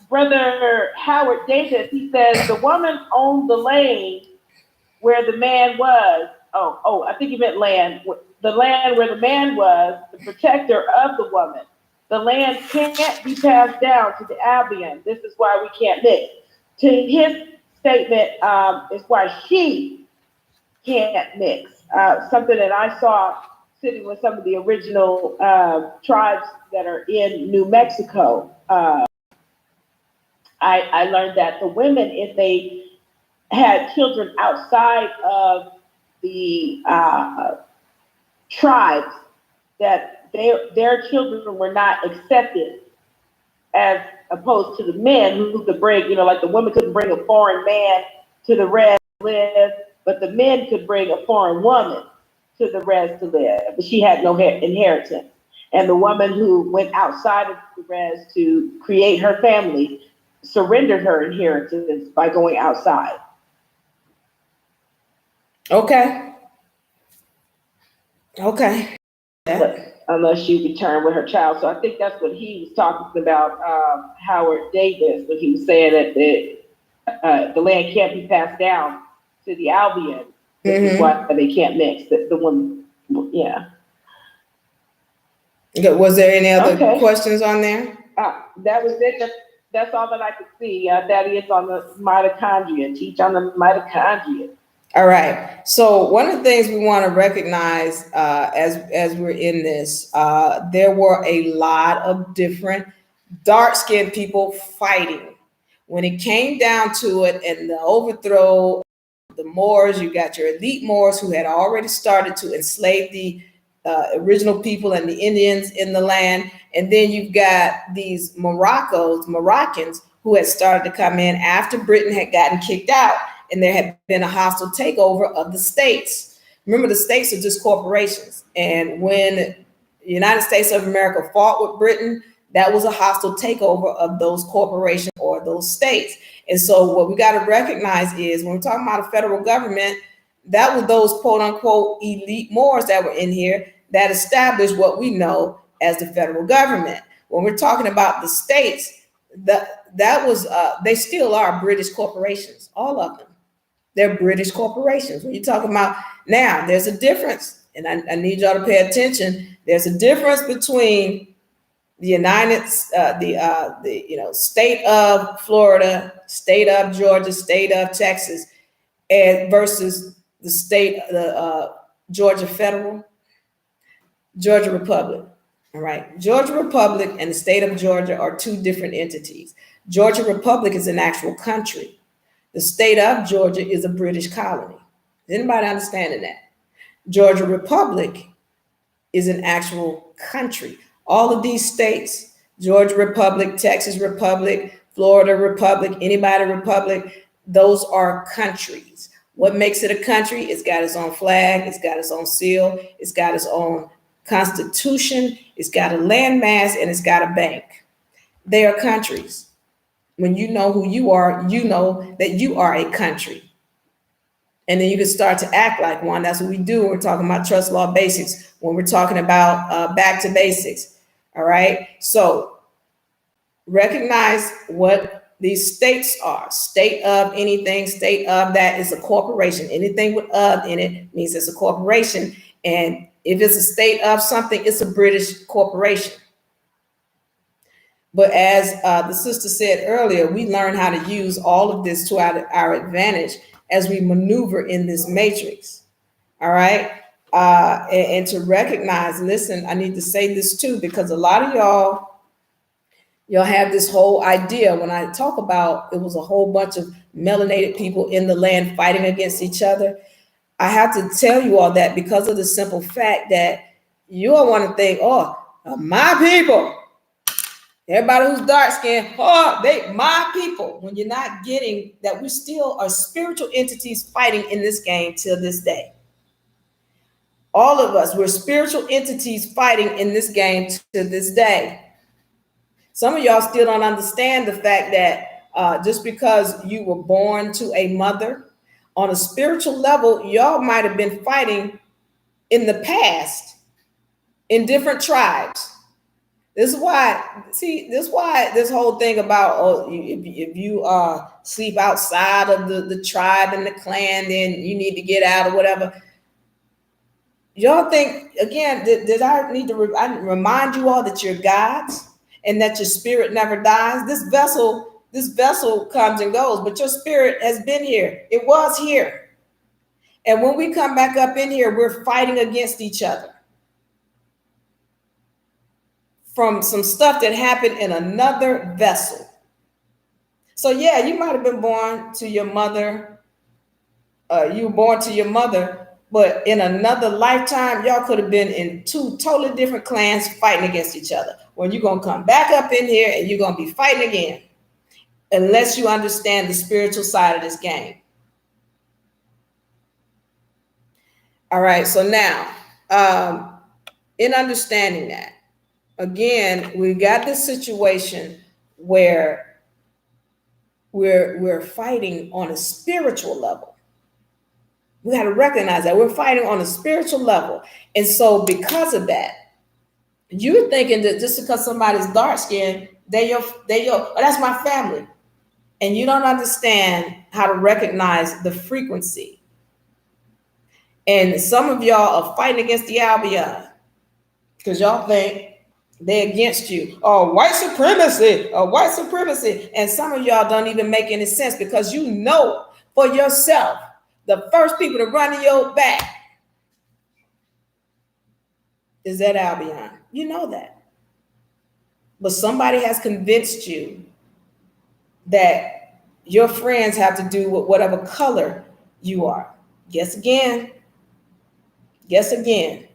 Brother Howard Davis, he says the woman owned the land where the man was. Oh, I think he meant land. The land where the man was, the protector of the woman. The land can't be passed down to the Albion. This is why we can't mix. To his statement, is why she can't mix. Something that I saw sitting with some of the original tribes that are in New Mexico. I learned that the women, if they had children outside of the tribes, that their children were not accepted, as opposed to the men who could bring, like the woman couldn't bring a foreign man to the res to live, but the men could bring a foreign woman to the res to live, but she had no inheritance. And the woman who went outside of the res to create her family surrendered her inheritance by going outside. Okay. Unless she returned with her child. So I think that's what he was talking about, Howard Davis, when he was saying that the land can't be passed down to the Albion. This is why they can't mix. The woman, yeah. Was there any other questions on there? That was it. That's all that I could see. That is on the mitochondria. Teach on the mitochondria. All right. So one of the things we want to recognize as we're in this, there were a lot of different dark-skinned people fighting. When it came down to it and the overthrow of the Moors, you got your elite Moors who had already started to enslave the original people and the Indians in the land. And then you've got these Moroccans who had started to come in after Britain had gotten kicked out. And there had been a hostile takeover of the states. Remember, the states are just corporations. And when the United States of America fought with Britain, that was a hostile takeover of those corporations or those states. And so what we got to recognize is when we're talking about a federal government, that was those quote unquote elite Moors that were in here that established what we know as the federal government. When we're talking about the states, that was they still are British corporations, all of them. They're British corporations. When you're talking about now, there's a difference, and I need y'all to pay attention. There's a difference between the state of Florida, state of Georgia, state of Texas, and versus the Georgia Federal, Georgia Republic. All right. Georgia Republic and the state of Georgia are two different entities. Georgia Republic is an actual country. The state of Georgia is a British colony. Is anybody understanding that? Georgia Republic is an actual country. All of these states, Georgia Republic, Texas Republic, Florida Republic, anybody Republic, those are countries. What makes it a country? It's got its own flag, it's got its own seal, it's got its own constitution, it's got a landmass, and it's got a bank. They are countries. When you know who you are, you know that you are a country. And then you can start to act like one. That's what we do when we're talking about trust law basics, when we're talking about back to basics. All right. So recognize what these states are. State of anything, state of that is a corporation. Anything with of in it means it's a corporation. And if it's a state of something, it's a British corporation. But as the sister said earlier, we learn how to use all of this to our advantage as we maneuver in this matrix. All right. And to recognize, listen, I need to say this too, because a lot of y'all have this whole idea. When I talk about it was a whole bunch of melanated people in the land fighting against each other, I have to tell you all that because of the simple fact that you all want to think, oh, my people. Everybody who's dark skinned, oh, they my people. When you're not getting that, we still are spiritual entities fighting in this game till this day. All of us, we're spiritual entities fighting in this game to this day. Some of y'all still don't understand the fact that just because you were born to a mother, on a spiritual level, y'all might have been fighting in the past in different tribes. This is why this whole thing about if you sleep outside of the tribe and the clan, then you need to get out or whatever. Y'all think again? Did I need to remind you all that you're gods and that your spirit never dies? This vessel comes and goes, but your spirit has been here. It was here, and when we come back up in here, we're fighting against each other from some stuff that happened in another vessel. So yeah, you might have been born to your mother. You were born to your mother, but in another lifetime, y'all could have been in two totally different clans fighting against each other. When you're gonna come back up in here and you're gonna be fighting again, unless you understand the spiritual side of this game. All right. So now, in understanding that. Again, we got this situation where we're fighting on a spiritual level. We got to recognize that we're fighting on a spiritual level. And so because of that, you're thinking that just because somebody's dark skinned, that's my family. And you don't understand how to recognize the frequency. And some of y'all are fighting against the Albion because y'all think they're against you. Oh, white supremacy, white supremacy. And some of y'all don't even make any sense because you know for yourself, the first people to run to your back is that Albion. You know that. But somebody has convinced you that your friends have to do with whatever color you are. Guess again. Guess again.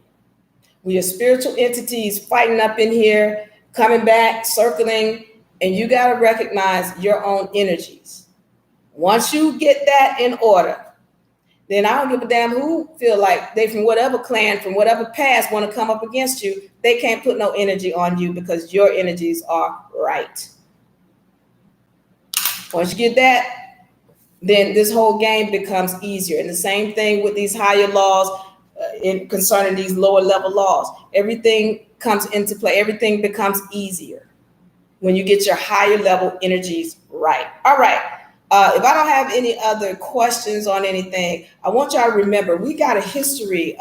We are spiritual entities fighting up in here, coming back, circling, and you got to recognize your own energies. Once you get that in order, then I don't give a damn who feel like they from whatever clan, from whatever past want to come up against you. They can't put no energy on you because your energies are right. Once you get that, then this whole game becomes easier. And the same thing with these higher laws. In concerning these lower level laws, everything comes into play. Everything becomes easier when you get your higher level energies right. All right. If I don't have any other questions on anything, I want y'all to remember we got a history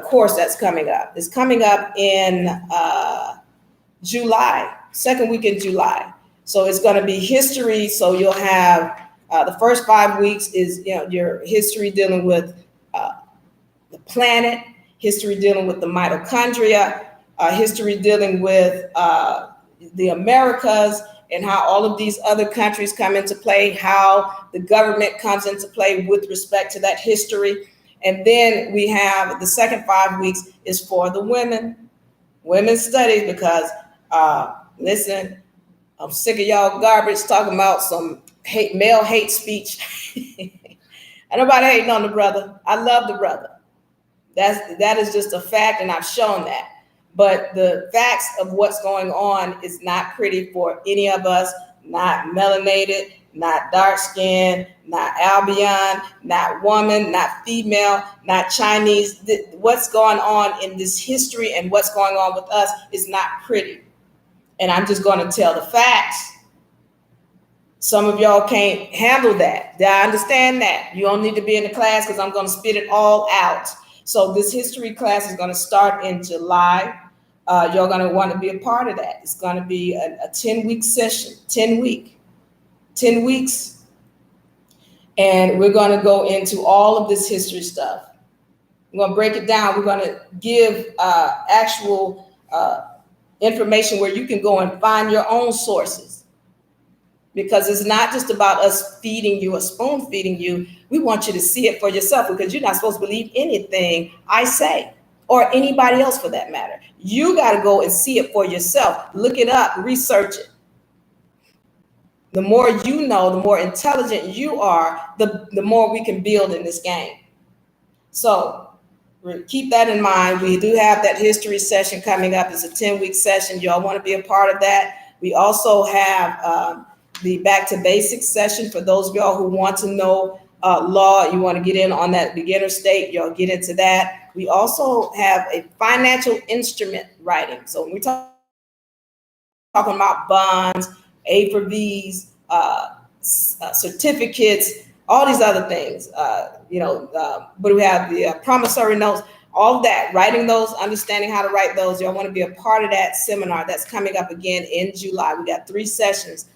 course that's coming up. It's coming up in July, second week in July. So it's going to be history. So you'll have the first 5 weeks is your history dealing with the planet, history dealing with the mitochondria, history dealing with the Americas and how all of these other countries come into play, how the government comes into play with respect to that history. And then we have the second 5 weeks is for the women's studies, because listen, I'm sick of y'all garbage talking about some male hate speech. And nobody hating on the brother. I love the brother. That is just a fact, and I've shown that. But the facts of what's going on is not pretty for any of us, not melanated, not dark skinned, not Albion, not woman, not female, not Chinese. What's going on in this history and what's going on with us is not pretty. And I'm just going to tell the facts. Some of y'all can't handle that. I understand that. You don't need to be in the class because I'm going to spit it all out. So this history class is going to start in July. You're going to want to be a part of that. It's going to be a 10-week session, 10 weeks. And we're going to go into all of this history stuff. We're going to break it down. We're going to give actual information where you can go and find your own sources. Because it's not just about us feeding you or spoon feeding you. We want you to see it for yourself, because you're not supposed to believe anything I say, or anybody else for that matter. You got to go and see it for yourself. Look it up, research it. The more you know, the more intelligent you are, the more we can build in this game. So keep that in mind. We do have that history session coming up. It's a 10-week session. Y'all want to be a part of that. We also have the Back to Basics session for those of y'all who want to know law. You want to get in on that beginner state, y'all get into that. We also have a financial instrument writing. So when we talking about bonds, A for Bs, certificates, all these other things, but we have the promissory notes, all of that, writing those, understanding how to write those. Y'all want to be a part of that seminar that's coming up again in July. We got 3 sessions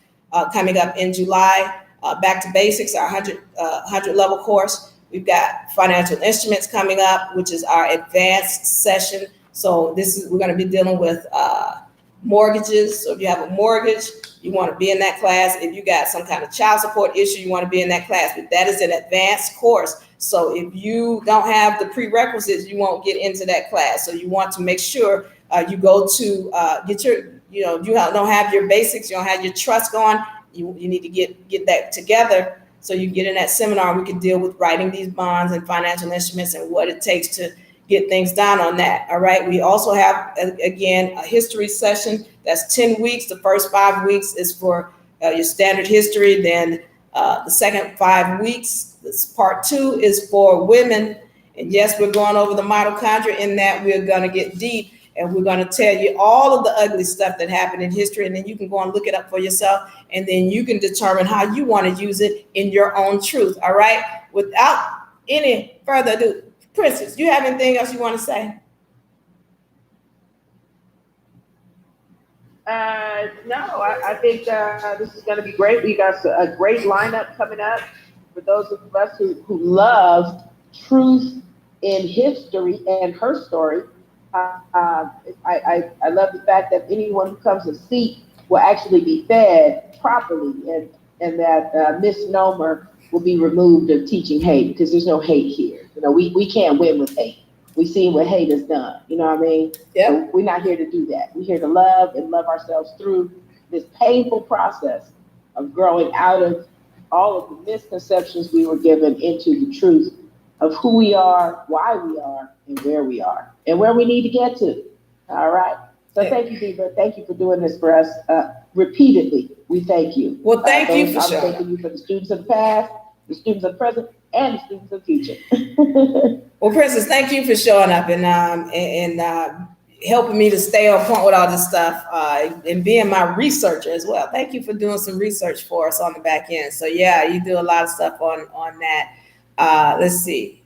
coming up in July. Back to Basics, our 100 level course. We've got financial instruments coming up, which is our advanced session. So we're going to be dealing with mortgages. So if you have a mortgage, you want to be in that class. If you got some kind of child support issue, you want to be in that class. But that is an advanced course. So if you don't have the prerequisites, you won't get into that class. So you want to make sure you go to get your, you don't have your basics, you don't have your trust going. You need to get that together so you get in that seminar. We can deal with writing these bonds and financial instruments and what it takes to get things done on that. All right. We also have, again, a history session that's 10 weeks. The first 5 weeks is for your standard history. Then the second 5 weeks, this part 2 is for women. And yes, we're going over the mitochondria in that we're going to get deep. And we're going to tell you all of the ugly stuff that happened in history. And then you can go and look it up for yourself. And then you can determine how you want to use it in your own truth. All right. Without any further ado, Princess, you have anything else you want to say? No, I think this is going to be great. We got a great lineup coming up for those of us who love truth in history and her story. I love the fact that anyone who comes to seek will actually be fed properly, and that misnomer will be removed of teaching hate, because there's no hate here. We can't win with hate. We've seen what hate has done. You know what I mean? Yep. So we're not here to do that. We're here to love and love ourselves through this painful process of growing out of all of the misconceptions we were given into the truth of who we are, why we are, and where we are, and where we need to get to. All right. So thank you, Diva. Thank you for doing this for us repeatedly. We thank you. Well, thank you for showing. I'm thanking you for the students of the past, the students of the present, and the students of the future. Well, Princess, thank you for showing up and helping me to stay on point with all this stuff and being my researcher as well. Thank you for doing some research for us on the back end. So yeah, you do a lot of stuff on that. Let's see.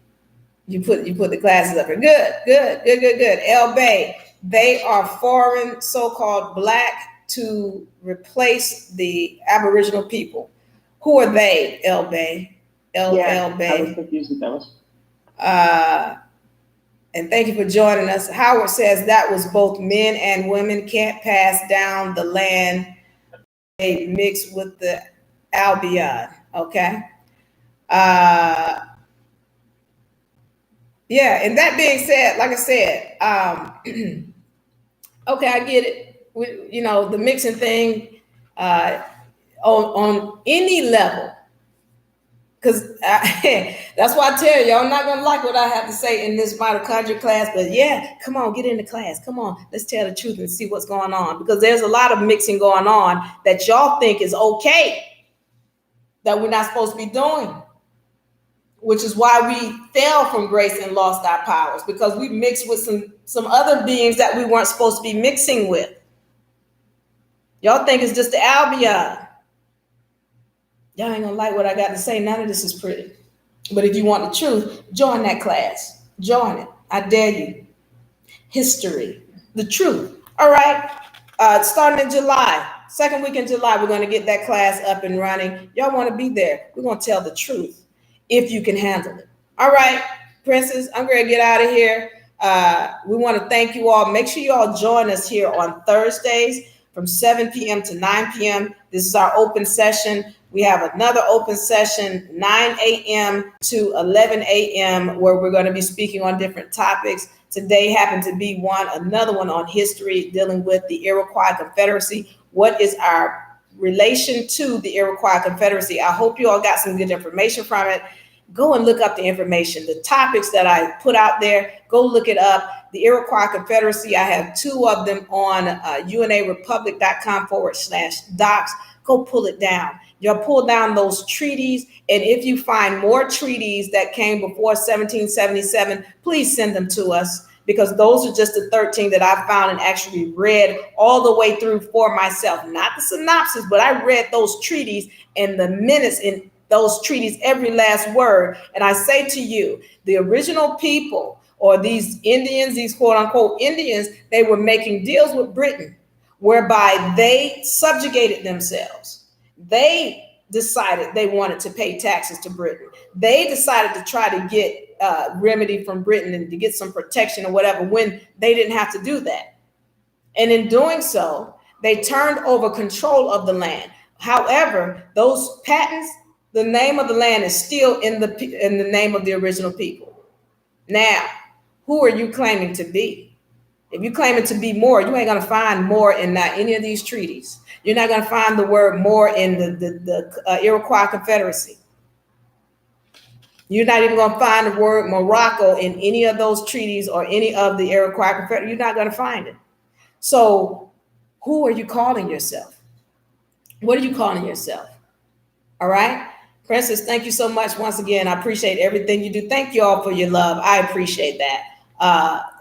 You put the classes up here. Good. El Bay. They are foreign, so-called black to replace the Aboriginal people. Who are they, El Bay? El Bay. I was confused with those. And thank you for joining us. Howard says that was both men and women can't pass down the land they mixed with the Albion. Okay. Uh, yeah. And that being said, like I said, okay, I get it. The mixing thing uh, on any level. Because that's why I tell you, I'm not going to like what I have to say in this mitochondria class. But yeah, come on, get into class. Come on, let's tell the truth and see what's going on. Because there's a lot of mixing going on that y'all think is okay that we're not supposed to be doing, which is why we fell from grace and lost our powers, because we mixed with some other beings that we weren't supposed to be mixing with. Y'all think it's just the Albion. Y'all ain't gonna like what I got to say. None of this is pretty. But if you want the truth, join that class. Join it. I dare you. History, the truth. All right. Starting in July, second week in July, we're going to get that class up and running. Y'all want to be there. We're going to tell the truth if you can handle it. All right, Princess, I'm going to get out of here. We want to thank you all. Make sure you all join us here on Thursdays from 7 p.m. to 9 p.m. This is our open session. We have another open session, 9 a.m. to 11 a.m., where we're going to be speaking on different topics. Today happened to be another one on history, dealing with the Iroquois Confederacy. What is our relation to the Iroquois Confederacy? I hope you all got some good information from it. Go and look up the information, the topics that I put out there. Go look it up. The Iroquois Confederacy, I have 2 of them on unarepublic.com/docs. Go pull it down. You'll pull down those treaties. And if you find more treaties that came before 1777, please send them to us, because those are just the 13 that I found and actually read all the way through for myself. Not the synopsis, but I read those treaties and the minutes in those treaties, every last word. And I say to you, the original people, or these Indians, these quote unquote Indians, they were making deals with Britain whereby they subjugated themselves. They decided they wanted to pay taxes to Britain. They decided to try to get remedy from Britain and to get some protection or whatever, when they didn't have to do that. And in doing so, they turned over control of the land. However, those patents, the name of the land is still in the name of the original people. Now, who are you claiming to be? If you claim it to be more, you ain't going to find more in not any of these treaties. You're not going to find the word more in the Iroquois Confederacy. You're not even going to find the word Morocco in any of those treaties or any of the Iroquois Confederacy. You're not going to find it. So who are you calling yourself? What are you calling yourself? All right. Princess, thank you so much once again. I appreciate everything you do. Thank you all for your love. I appreciate that.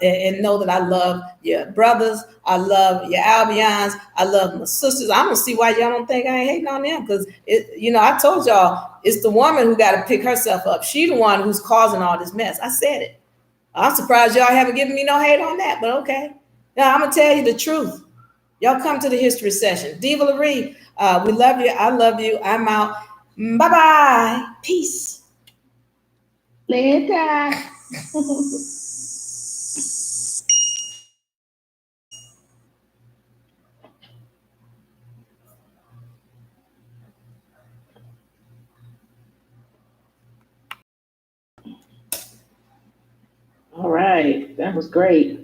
And know that I love your brothers. I love your Albions. I love my sisters. I don't see why y'all don't think I ain't hating on them, because I told y'all it's the woman who got to pick herself up. She the one who's causing all this mess. I said it. I'm surprised y'all haven't given me no hate on that, but okay. Now I'm gonna tell you the truth. Y'all come to the history session. Diva Laree, we love you. I love you. I'm out. Bye-bye. Peace. Later. All right, that was great.